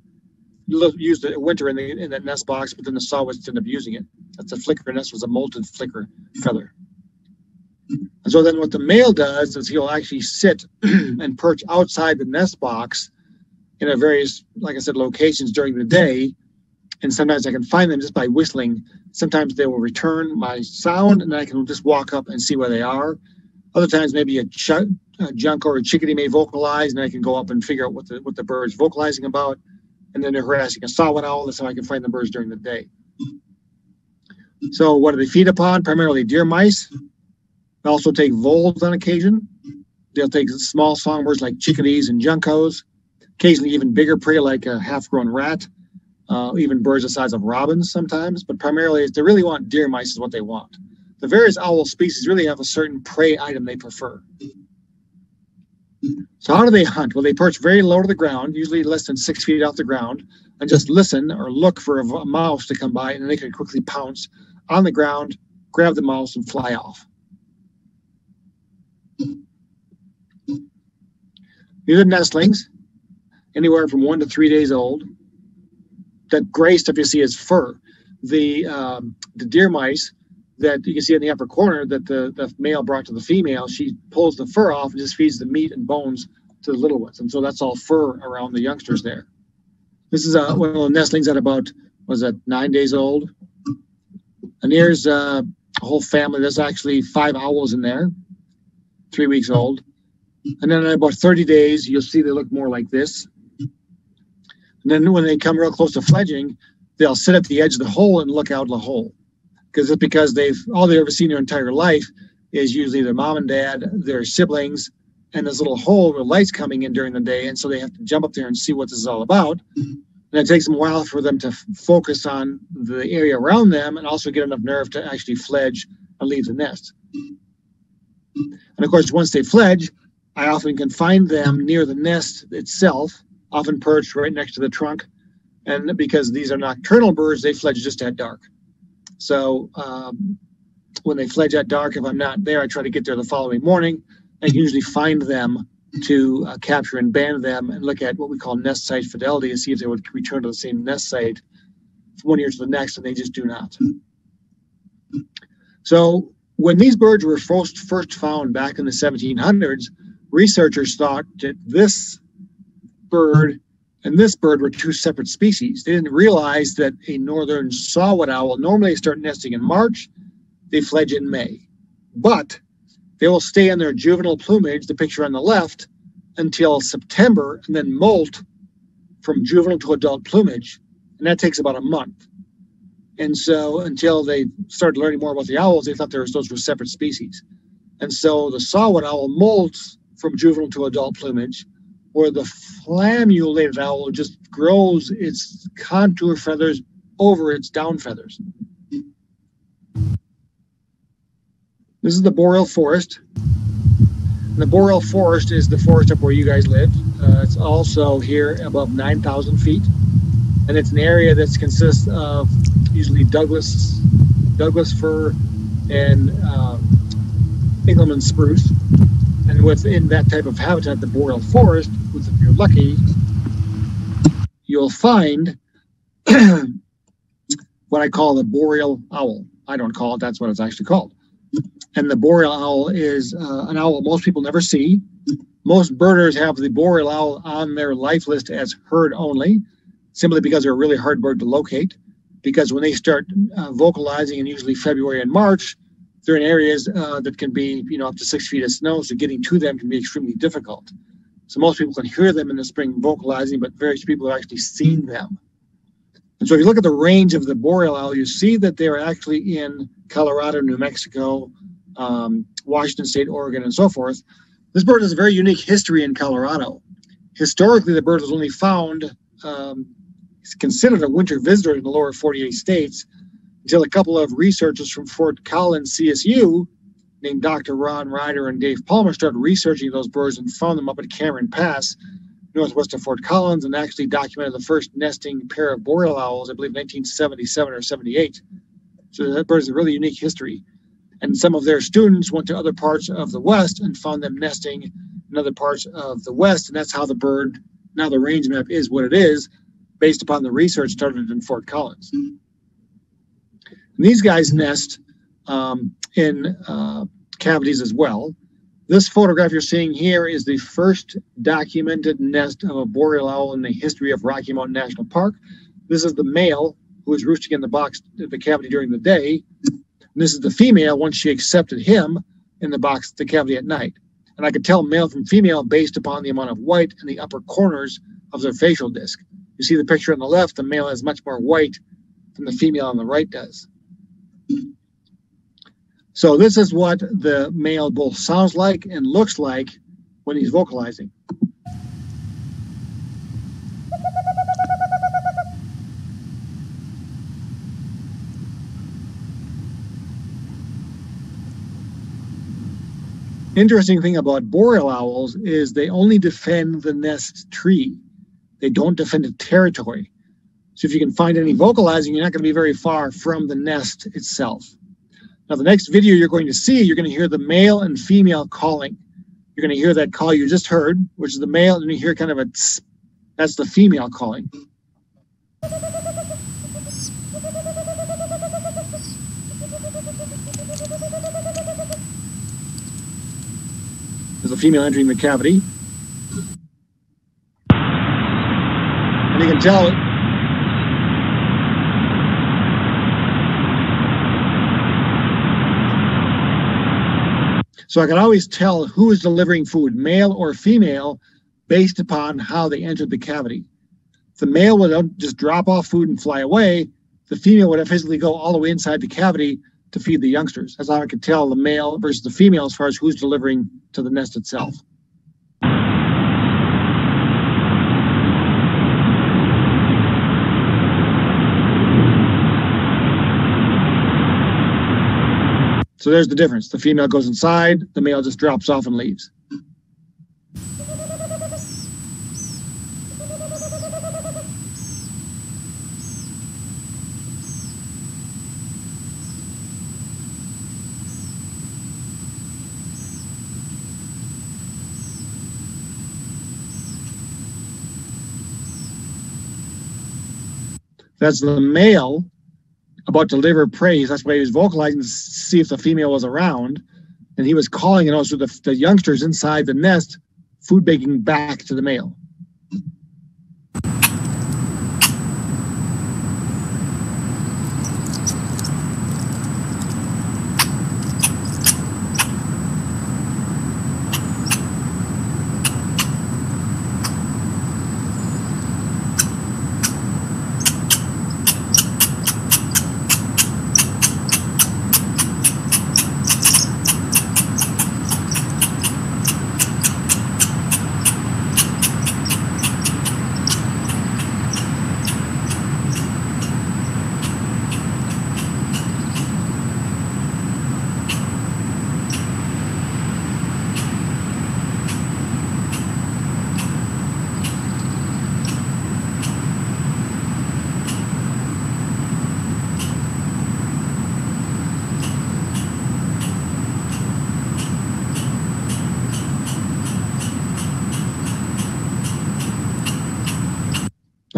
use the winter in that nest box, but then the saw-whets ended up using it. That's a flicker nest, was a molted flicker feather. And so then what the male does is he'll actually sit and perch outside the nest box in a various, like I said, locations during the day. And sometimes I can find them just by whistling. Sometimes they will return my sound, and then I can just walk up and see where they are. Other times, maybe a junk or a chickadee may vocalize, and I can go up and figure out what the bird's vocalizing about. And then they're harassing a Sawet owl. That's how I can find the birds during the day. So what do they feed upon? Primarily deer mice. They also take voles on occasion. They'll take small songbirds like chickadees and juncos, occasionally even bigger prey like a half-grown rat, even birds the size of robins sometimes. But primarily, they really want deer mice is what they want. The various owl species really have a certain prey item they prefer. So how do they hunt? Well, they perch very low to the ground, usually less than 6 feet off the ground, and just listen or look for a mouse to come by, and then they can quickly pounce on the ground, grab the mouse, and fly off. These are nestlings, anywhere from 1 to 3 days old. That gray stuff you see is fur. The deer mice that you can see in the upper corner that the male brought to the female, she pulls the fur off and just feeds the meat and bones to the little ones. And so that's all fur around the youngsters there. This is one of the nestlings at about, 9 days old? And here's a whole family. There's actually 5 owls in there, 3 weeks old. And then at about 30 days, you'll see they look more like this. And then when they come real close to fledging, they'll sit at the edge of the hole and look out the hole. Because all they've ever seen their entire life is usually their mom and dad, their siblings, and this little hole where light's coming in during the day. And so they have to jump up there and see what this is all about. And it takes them a while for them to focus on the area around them and also get enough nerve to actually fledge and leave the nest. And of course, once they fledge, I often can find them near the nest itself, often perched right next to the trunk. And because these are nocturnal birds, they fledge just at dark. So when they fledge at dark, if I'm not there, I try to get there the following morning. I can usually find them to capture and band them and look at what we call nest site fidelity and see if they would return to the same nest site from 1 year to the next, and they just do not. So when these birds were first found back in the 1700s, researchers thought that this bird and this bird were 2 separate species. They didn't realize that a Northern Saw-whet Owl normally start nesting in March, they fledge in May. But they will stay in their juvenile plumage, the picture on the left, until September, and then molt from juvenile to adult plumage. And that takes about a month. And so until they started learning more about the owls, they thought those were separate species. And so the Sawet Owl molts from juvenile to adult plumage, where the Flammulated Owl just grows its contour feathers over its down feathers. This is the Boreal Forest. And the Boreal Forest is the forest up where you guys live. It's also here above 9,000 feet. And it's an area that consists of usually Douglas fir and Engelmann spruce. And within that type of habitat, the Boreal Forest, if you're lucky, you'll find what I call the Boreal Owl. I don't call it, that's what it's actually called. And the Boreal Owl is an owl most people never see. Most birders have the Boreal Owl on their life list as herd only, simply because they're a really hard bird to locate. Because when they start vocalizing in usually February and March, they're in areas that can be, up to 6 feet of snow, so getting to them can be extremely difficult. So most people can hear them in the spring vocalizing, but very few people have actually seen them. And so if you look at the range of the Boreal Owl, you see that they're actually in Colorado, New Mexico, Washington State, Oregon, and so forth. This bird has a very unique history in Colorado. Historically, the bird was only found, it's considered a winter visitor in the lower 48 states until a couple of researchers from Fort Collins, CSU, named Dr. Ron Ryder and Dave Palmer, started researching those birds and found them up at Cameron Pass, northwest of Fort Collins, and actually documented the first nesting pair of Boreal owls, I believe 1977 or 78. So that bird has a really unique history. And some of their students went to other parts of the West and found them nesting in other parts of the West, and that's how the bird, now the range map is what it is, based upon the research started in Fort Collins. And these guys nest in cavities as well. This photograph you're seeing here is the first documented nest of a Boreal owl in the history of Rocky Mountain National Park. This is the male who is roosting in the cavity during the day. And this is the female once she accepted him in the cavity at night. And I could tell male from female based upon the amount of white in the upper corners of their facial disc. You see the picture on the left, the male has much more white than the female on the right does. So this is what the male both sounds like and looks like when he's vocalizing. Interesting thing about Boreal owls is they only defend the nest tree. They don't defend a territory. So if you can find any vocalizing, you're not going to be very far from the nest itself. Now, the next video you're going to see, you're going to hear the male and female calling. You're going to hear that call you just heard, which is the male, and you hear kind of a tss, that's the female calling. There's a female entering the cavity. And you can tell so I can always tell who is delivering food, male or female, based upon how they entered the cavity. The male would just drop off food and fly away. The female would physically go all the way inside the cavity to feed the youngsters. That's how I could tell the male versus the female as far as who's delivering to the nest itself. So there's the difference. The female goes inside, the male just drops off and leaves. That's the male about to deliver praise. That's why he was vocalizing to see if the female was around. And he was calling, and also the youngsters inside the nest, food baking back to the male.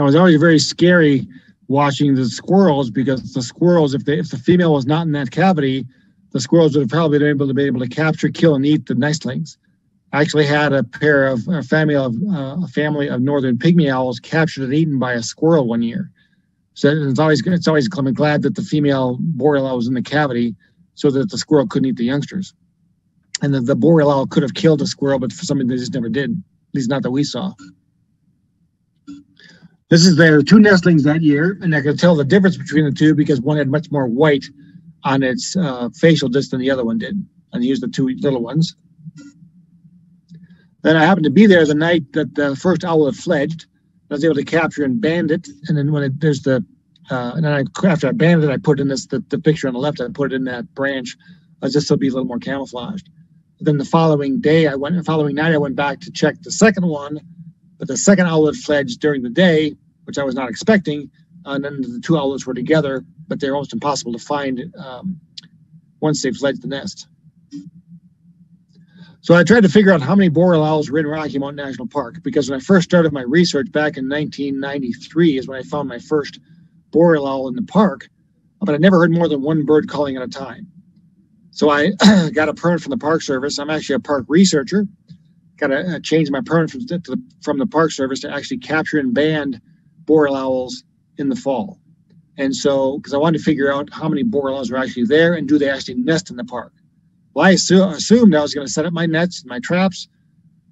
So it was always very scary watching the squirrels, because the squirrels, if the female was not in that cavity, the squirrels would have probably been able to capture, kill, and eat the nestlings. I actually had a family of Northern Pygmy-Owls captured and eaten by a squirrel one year. So it's always I'm glad that the female Boreal Owl was in the cavity so that the squirrel couldn't eat the youngsters. And the Boreal Owl could have killed a squirrel, but for some reason they just never did, at least not that we saw. This is their 2 nestlings that year, and I could tell the difference between the 2 because one had much more white on its facial disc than the other one did. And here's the 2 little ones. Then I happened to be there the night that the first owl had fledged. I was able to capture and band it, and then after I banded it, I put in the picture on the left. I put it in that branch, just so it'd be a little more camouflaged. Then the following night, I went back to check the second one, but the second owl had fledged during the day, which I was not expecting. And then the 2 owlets were together, but they're almost impossible to find once they've fledged the nest. So I tried to figure out how many Boreal Owls were in Rocky Mountain National Park, because when I first started my research back in 1993 is when I found my first Boreal Owl in the park, but I never heard more than 1 bird calling at a time. So I got a permit from the Park Service. I'm actually a park researcher. Got to change my permit from the Park Service to actually capture and band Boreal Owls in the fall. And so, because I wanted to figure out how many Boreal Owls were actually there and do they actually nest in the park. Well, I assumed I was going to set up my nets, my traps,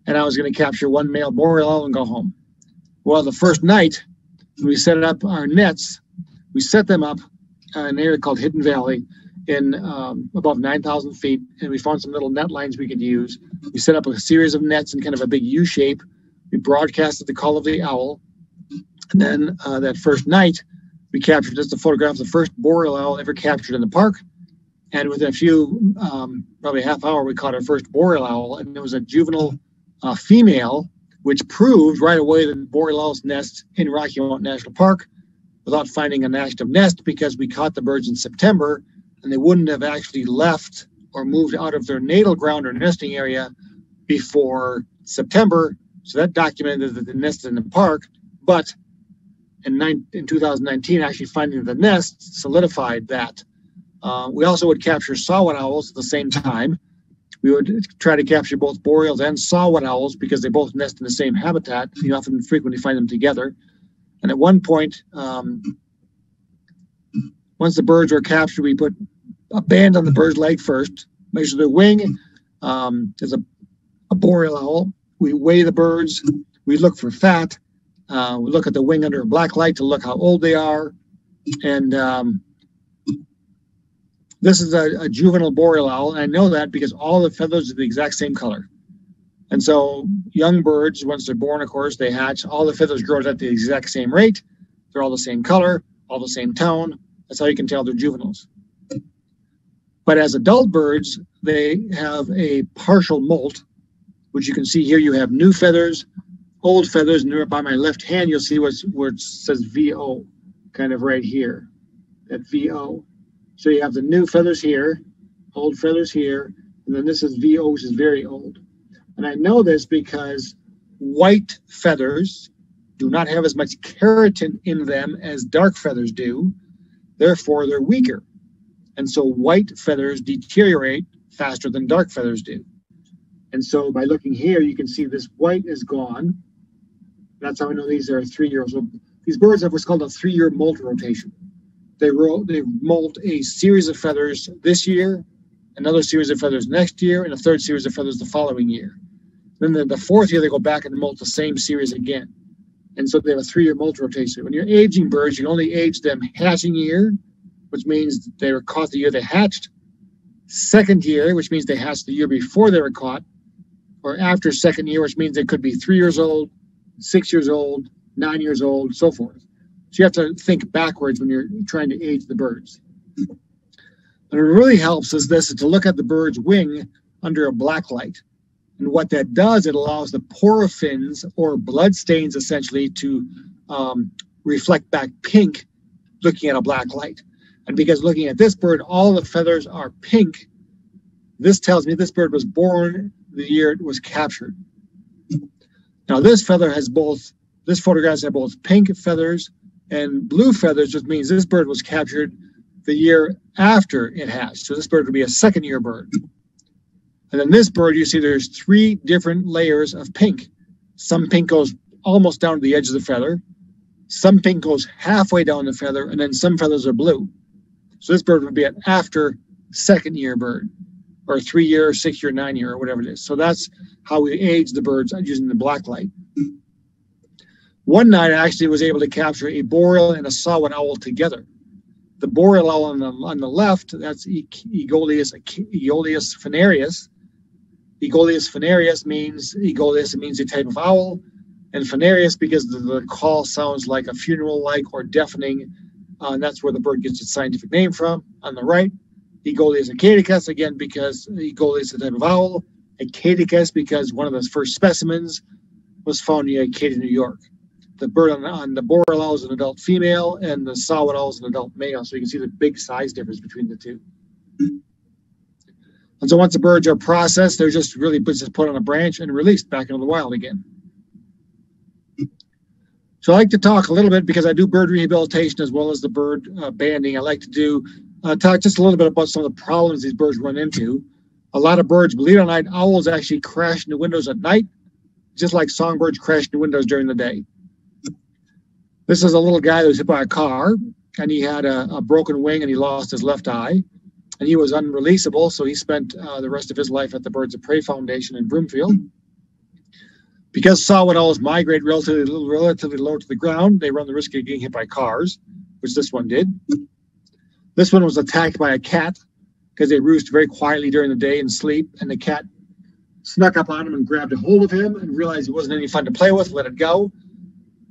and I was going to capture 1 male Boreal Owl and go home. Well, the first night we set up our nets, we set them up in an area called Hidden Valley in above 9,000 feet, and we found some little net lines we could use. We set up a series of nets in kind of a big U shape. We broadcasted the call of the owl. And then that first night, we captured just a photograph of the first Boreal Owl ever captured in the park. And within a few, probably half hour, we caught our first Boreal Owl, and it was a juvenile female, which proved right away that Boreal Owls nest in Rocky Mountain National Park without finding an active nest, because we caught the birds in September, and they wouldn't have actually left or moved out of their natal ground or nesting area before September. So that documented that they nested in the park, but in 2019, actually finding the nest solidified that. We also would capture Sawet Owls at the same time. We would try to capture both Boreals and Sawet Owls because they both nest in the same habitat. You often frequently find them together. And at one point, once the birds were captured, we put a band on the bird's leg first, measure their wing. There's a Boreal Owl. We weigh the birds. We look for fat. We look at the wing under a black light to look how old they are. And this is a juvenile Boreal Owl, and I know that because all the feathers are the exact same color. And so young birds, once they're born, of course, they hatch. All the feathers grow at the exact same rate. They're all the same color, all the same tone. That's how you can tell they're juveniles. But as adult birds, they have a partial molt, which you can see here. You have new feathers, old feathers, and by my left hand, you'll see where it says VO, kind of right here, that VO. So you have the new feathers here, old feathers here, and then this is VO, which is very old. And I know this because white feathers do not have as much keratin in them as dark feathers do. Therefore, they're weaker. And so white feathers deteriorate faster than dark feathers do. And so by looking here, you can see this white is gone. That's how I know these are 3-year-olds. So these birds have what's called a 3-year molt rotation. They molt a series of feathers this year, another series of feathers next year, and a third series of feathers the following year. Then the 4th year, they go back and molt the same series again. And so they have a 3-year molt rotation. When you're aging birds, you only age them hatching year, which means they were caught the year they hatched. 2nd year, which means they hatched the year before they were caught, or after 2nd year, which means they could be 3 years old, 6 years old, 9 years old, so forth. So you have to think backwards when you're trying to age the birds. And what really helps is to look at the bird's wing under a black light. And what that does, it allows the porphins, or blood stains essentially, to reflect back pink looking at a black light. And because looking at this bird, all the feathers are pink, this tells me this bird was born the year it was captured. Now this feather has both This photograph has both pink feathers and blue feathers, which means this bird was captured the year after it hatched. So this bird would be a second-year bird. And then this bird, you see there's 3 different layers of pink. Some pink goes almost down to the edge of the feather. Some pink goes halfway down the feather, and then some feathers are blue. So this bird would be an after second-year bird, or 3-year, 6-year, 9-year, or whatever it is. So that's how we age the birds using the black light. One night, I actually was able to capture a Boreal and a Sawet Owl together. The Boreal Owl on the left, that's Aegoleus phanarius. Aegoleus phanarius means a type of owl, and phanarius because the call sounds like a funeral-like or deafening, and that's where the bird gets its scientific name from. On the right, Aegoleus acaticus, again because Aegoleus is a type of owl. Acaticus because one of the first specimens was found near Acadia, New York. The bird on the Boreal Owl is an adult female, and the Sawet Owl is an adult male, so you can see the big size difference between the two. And so once the birds are processed, they're just really just put on a branch and released back into the wild again. So I like to talk a little bit, because I do bird rehabilitation as well as the bird banding. I like to talk just a little bit about some of the problems these birds run into. A lot of birds, believe it or not, owls actually crash into windows at night, just like songbirds crash into windows during the day. This is a little guy that was hit by a car, and he had a broken wing, and he lost his left eye. And he was unreleasable, so he spent the rest of his life at the Birds of Prey Foundation in Broomfield. Because Sawet Owls migrate relatively low to the ground, they run the risk of getting hit by cars, which this one did. This one was attacked by a cat because they roost very quietly during the day and sleep, and the cat snuck up on him and grabbed a hold of him and realized he wasn't any fun to play with, let it go,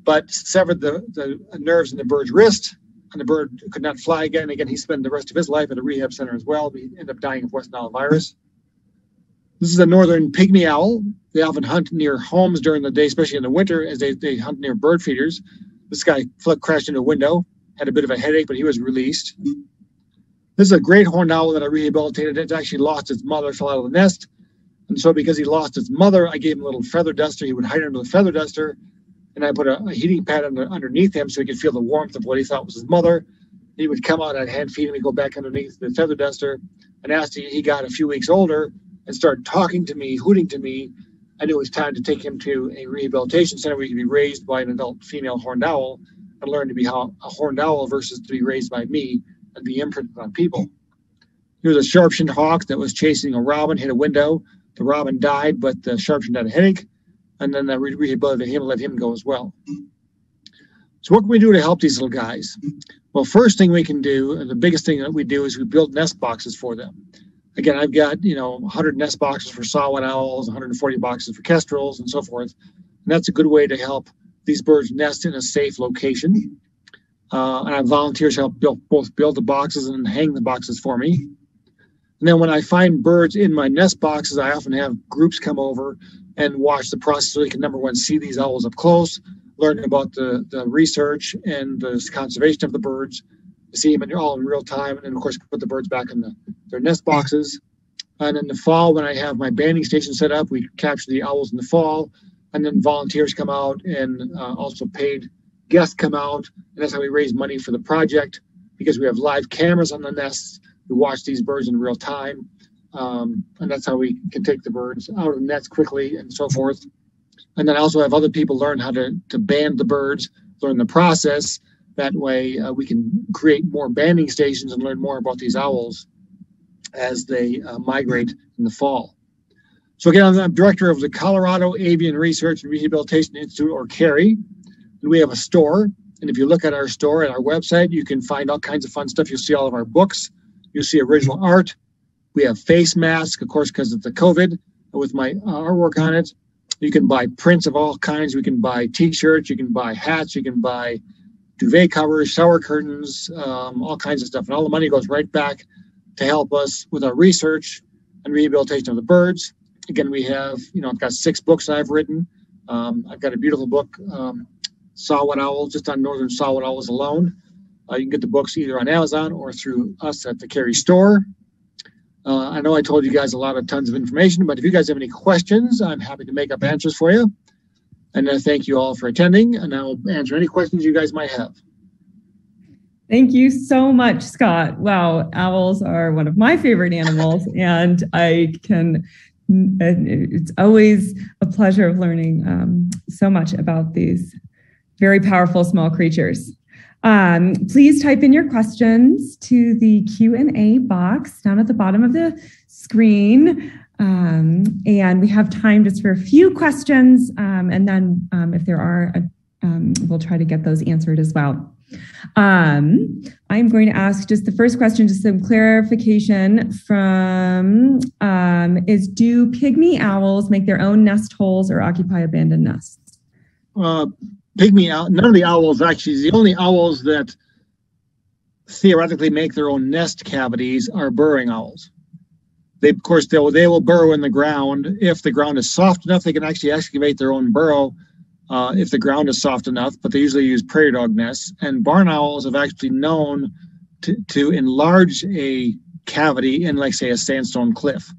but severed the nerves in the bird's wrist, and the bird could not fly again. Again, he spent the rest of his life at a rehab center as well. He ended up dying of West Nile virus. This is a Northern Pygmy-Owl. They often hunt near homes during the day, especially in the winter, as they hunt near bird feeders. This guy crashed into a window, had a bit of a headache, but he was released. This is a great horned owl that I rehabilitated. It's actually lost its mother, fell out of the nest. And so because he lost its mother, I gave him a little feather duster. He would hide under the feather duster, and I put a heating pad underneath him so he could feel the warmth of what he thought was his mother. He would come out, I'd hand feed him, he'd go back underneath the feather duster. And as he got a few weeks older and started talking to me, hooting to me, I knew it was time to take him to a rehabilitation center where he could be raised by an adult female horned owl and learn to be a horned owl versus to be raised by me and be imprinted on people. There was a sharp-shinned hawk that was chasing a robin, hit a window. The robin died, but the sharp-shinned had a headache. And then I rehabilitated him and let him go as well. So what can we do to help these little guys? Well, first thing we can do, and the biggest thing that we do, is we build nest boxes for them. Again, I've got 100 nest boxes for Sawet owls, 140 boxes for kestrels, and so forth. And that's a good way to help these birds nest in a safe location. And I have volunteers help both build the boxes and hang the boxes for me. And then when I find birds in my nest boxes, I often have groups come over and watch the process so they can, number one, see these owls up close, learn about the research and the conservation of the birds, see them all in real time, and then, of course, put the birds back in their nest boxes. And in the fall, when I have my banding station set up, we capture the owls in the fall, and then volunteers come out and also paid guests come out, and that's how we raise money for the project, because we have live cameras on the nests. We watch these birds in real time, and that's how we can take the birds out of the nets quickly and so forth. And then I also have other people learn how to band the birds, learn the process. That way we can create more banding stations and learn more about these owls as they migrate in the fall. So again, I'm director of the Colorado Avian Research and Rehabilitation Institute, or CARRI. And we have a store. And if you look at our store and our website, you can find all kinds of fun stuff. You'll see all of our books. You'll see original art. We have face masks, of course, because of the COVID, with my artwork on it. You can buy prints of all kinds. We can buy T-shirts. You can buy hats. You can buy duvet covers, shower curtains, all kinds of stuff. And all the money goes right back to help us with our research and rehabilitation of the birds. Again, we have, I've got 6 books I've written. I've got a beautiful book, Sawet Owl, just on Northern Saw-whet Owls alone. You can get the books either on Amazon or through us at the CARRI store. I know I told you guys tons of information, but if you guys have any questions, I'm happy to make up answers for you. And I thank you all for attending, and I'll answer any questions you guys might have. Thank you so much, Scott. Wow, owls are one of my favorite animals, and it's always a pleasure of learning so much about these very powerful small creatures. Please type in your questions to the Q&A box down at the bottom of the screen. And we have time just for a few questions. And then if there are, we'll try to get those answered as well. I'm going to ask just the first question, just some clarification from, do pygmy owls make their own nest holes or occupy abandoned nests? Pygmy owl, none of the owls actually, the only owls that theoretically make their own nest cavities are burrowing owls. They will burrow in the ground. If the ground is soft enough, they can actually excavate their own burrow if the ground is soft enough, but they usually use prairie dog nests. And barn owls have actually known to enlarge a cavity in, like, say, a sandstone cliff.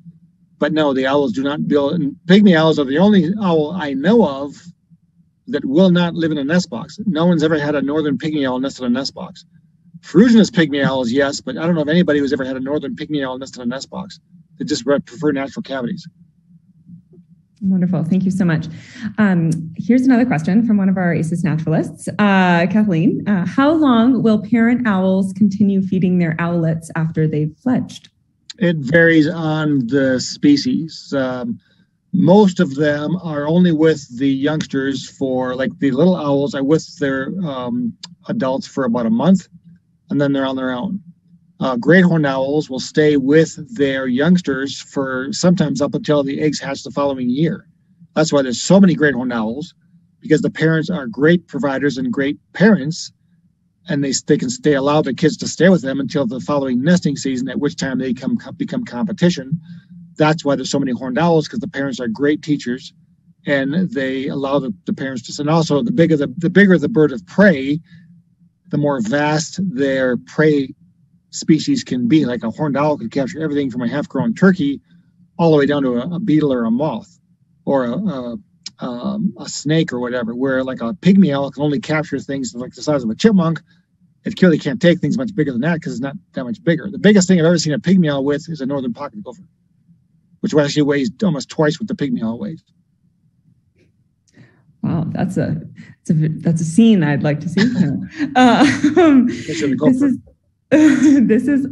But no, the owls do not build. And pygmy owls are the only owl I know of that will not live in a nest box. No one's ever had a northern pygmy owl nested in a nest box. Pherogenous pygmy owls, yes, but I don't know of anybody who's ever had a northern pygmy owl nested in a nest box. They just prefer natural cavities. Wonderful. Thank you so much. Here's another question from one of our ACES naturalists, Kathleen. How long will parent owls continue feeding their owlets after they've fledged? It varies on the species. Most of them are only with the youngsters for, like the little owls are with their adults for about a month, and then they're on their own. Great horned owls will stay with their youngsters for sometimes up until the eggs hatch the following year. That's why there's so many great horned owls, because the parents are great providers and great parents, and they can allow their kids to stay with them until the following nesting season, at which time they become competition. That's why there's so many horned owls, because the parents are great teachers, and they allow the parents to. And also, the bigger the bird of prey, the more vast their prey species can be. Like a horned owl could capture everything from a half-grown turkey all the way down to a beetle or a moth or a snake or whatever. Where like a pygmy owl can only capture things like the size of a chipmunk. It clearly can't take things much bigger than that because it's not that much bigger. The biggest thing I've ever seen a pygmy owl with is a northern pocket gopher, which actually weighs almost twice what the pygmy owl weighs. Wow, that's a scene I'd like to see. This is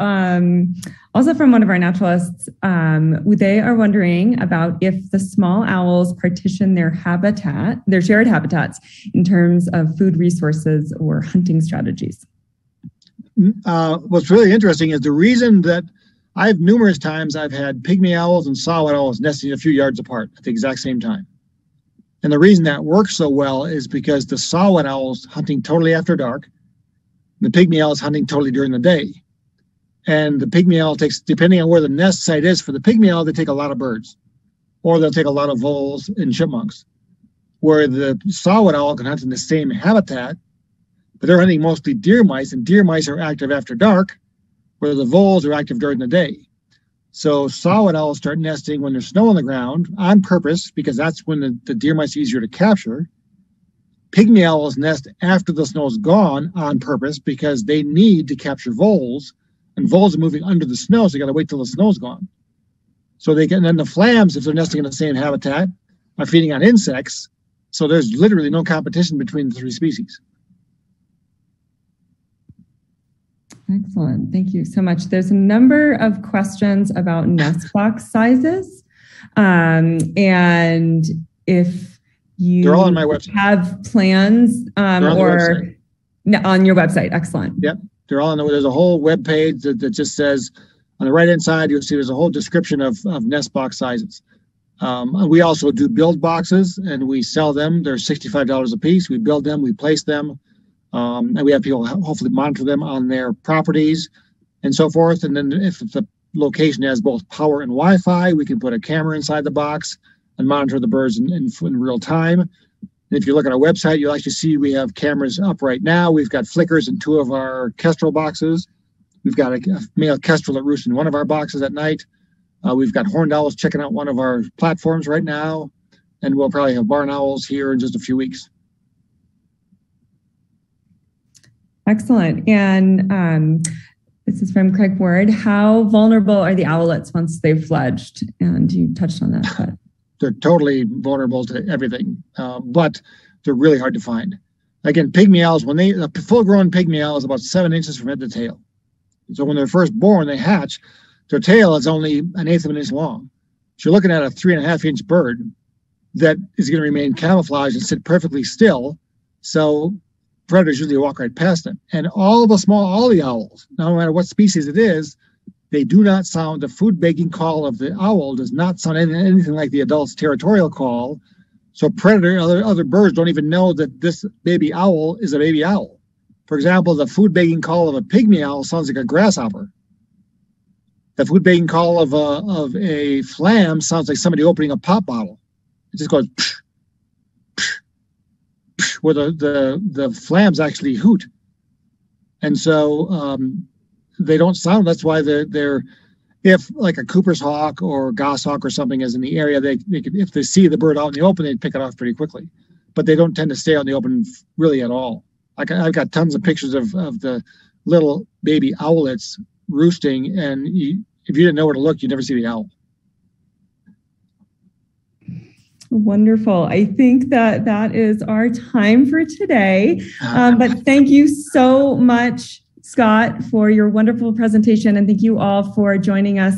also from one of our naturalists. They are wondering about if the small owls partition their shared habitats, in terms of food resources or hunting strategies. What's really interesting is the reason that numerous times I've had pygmy owls and Sawet Owls nesting a few yards apart at the exact same time. And the reason that works so well is because the Sawet Owls hunting totally after dark, the pygmy owl is hunting totally during the day. And the pygmy owl takes, depending on where the nest site is, for the pygmy owl, they take a lot of birds, or they'll take a lot of voles and chipmunks. Where the Sawet owl can hunt in the same habitat, but they're hunting mostly deer mice, and deer mice are active after dark, where the voles are active during the day. So Sawet owls start nesting when there's snow on the ground on purpose, because that's when the deer mice are easier to capture. Pygmy owls nest after the snow's gone on purpose, because they need to capture voles, and voles are moving under the snow, so you got to wait till the snow's gone. So they can, and then the flams, if they're nesting in the same habitat, are feeding on insects. So there's literally no competition between the three species. Excellent. Thank you so much. There's a number of questions about nest box sizes. And if you they're all on my website. Have plans or on your website. Excellent. Yep. They're all on there's a whole web page that just says, on the right hand side, you'll see there's a whole description of nest box sizes. We also do build boxes, and we sell them. They're $65 a piece. We build them, we place them. And we have people hopefully monitor them on their properties and so forth. And then if the location has both power and Wi-Fi, we can put a camera inside the box and monitor the birds in real time. And if you look at our website, you'll actually see we have cameras up right now. We've got flickers in 2 of our kestrel boxes. We've got a male kestrel that roosts in 1 of our boxes at night. We've got horned owls checking out one of our platforms right now. And we'll probably have barn owls here in just a few weeks. Excellent. And this is from Craig Ward. How vulnerable are the owlets once they've fledged? And you touched on that. But they're totally vulnerable to everything, but they're really hard to find. Again, pygmy owls, a full-grown pygmy owl is about 7 inches from head to tail. So when they're first born, they hatch, their tail is only 1/8 of an inch long. So you're looking at a 3.5-inch bird that is going to remain camouflaged and sit perfectly still. So predators usually walk right past them. And all the owls, no matter what species it is, they do not sound, the food begging call of the owl does not sound anything like the adult's territorial call. So other birds don't even know that this baby owl is a baby owl. For example, the food begging call of a pygmy owl sounds like a grasshopper. The food begging call of a flam sounds like somebody opening a pop bottle. It just goes psh, psh, psh, where the flams actually hoot. And so they don't sound, that's why they're if like a Cooper's hawk or goshawk or something is in the area, they could, if they see the bird out in the open, they'd pick it off pretty quickly. But they don't tend to stay out in the open really at all. I've got tons of pictures of the little baby owlets roosting, and if you didn't know where to look, you'd never see the owl. Wonderful. I think that is our time for today. But thank you so much, Scott, for your wonderful presentation. And thank you all for joining us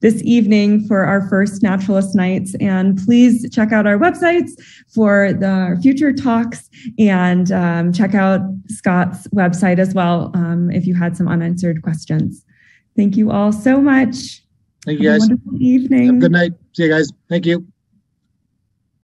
this evening for our first Naturalist Nights. And please check out our websites for the future talks, and check out Scott's website as well if you had some unanswered questions. Thank you all so much. Thank you, guys. Have a wonderful evening. Have a good night. See you guys. Thank you.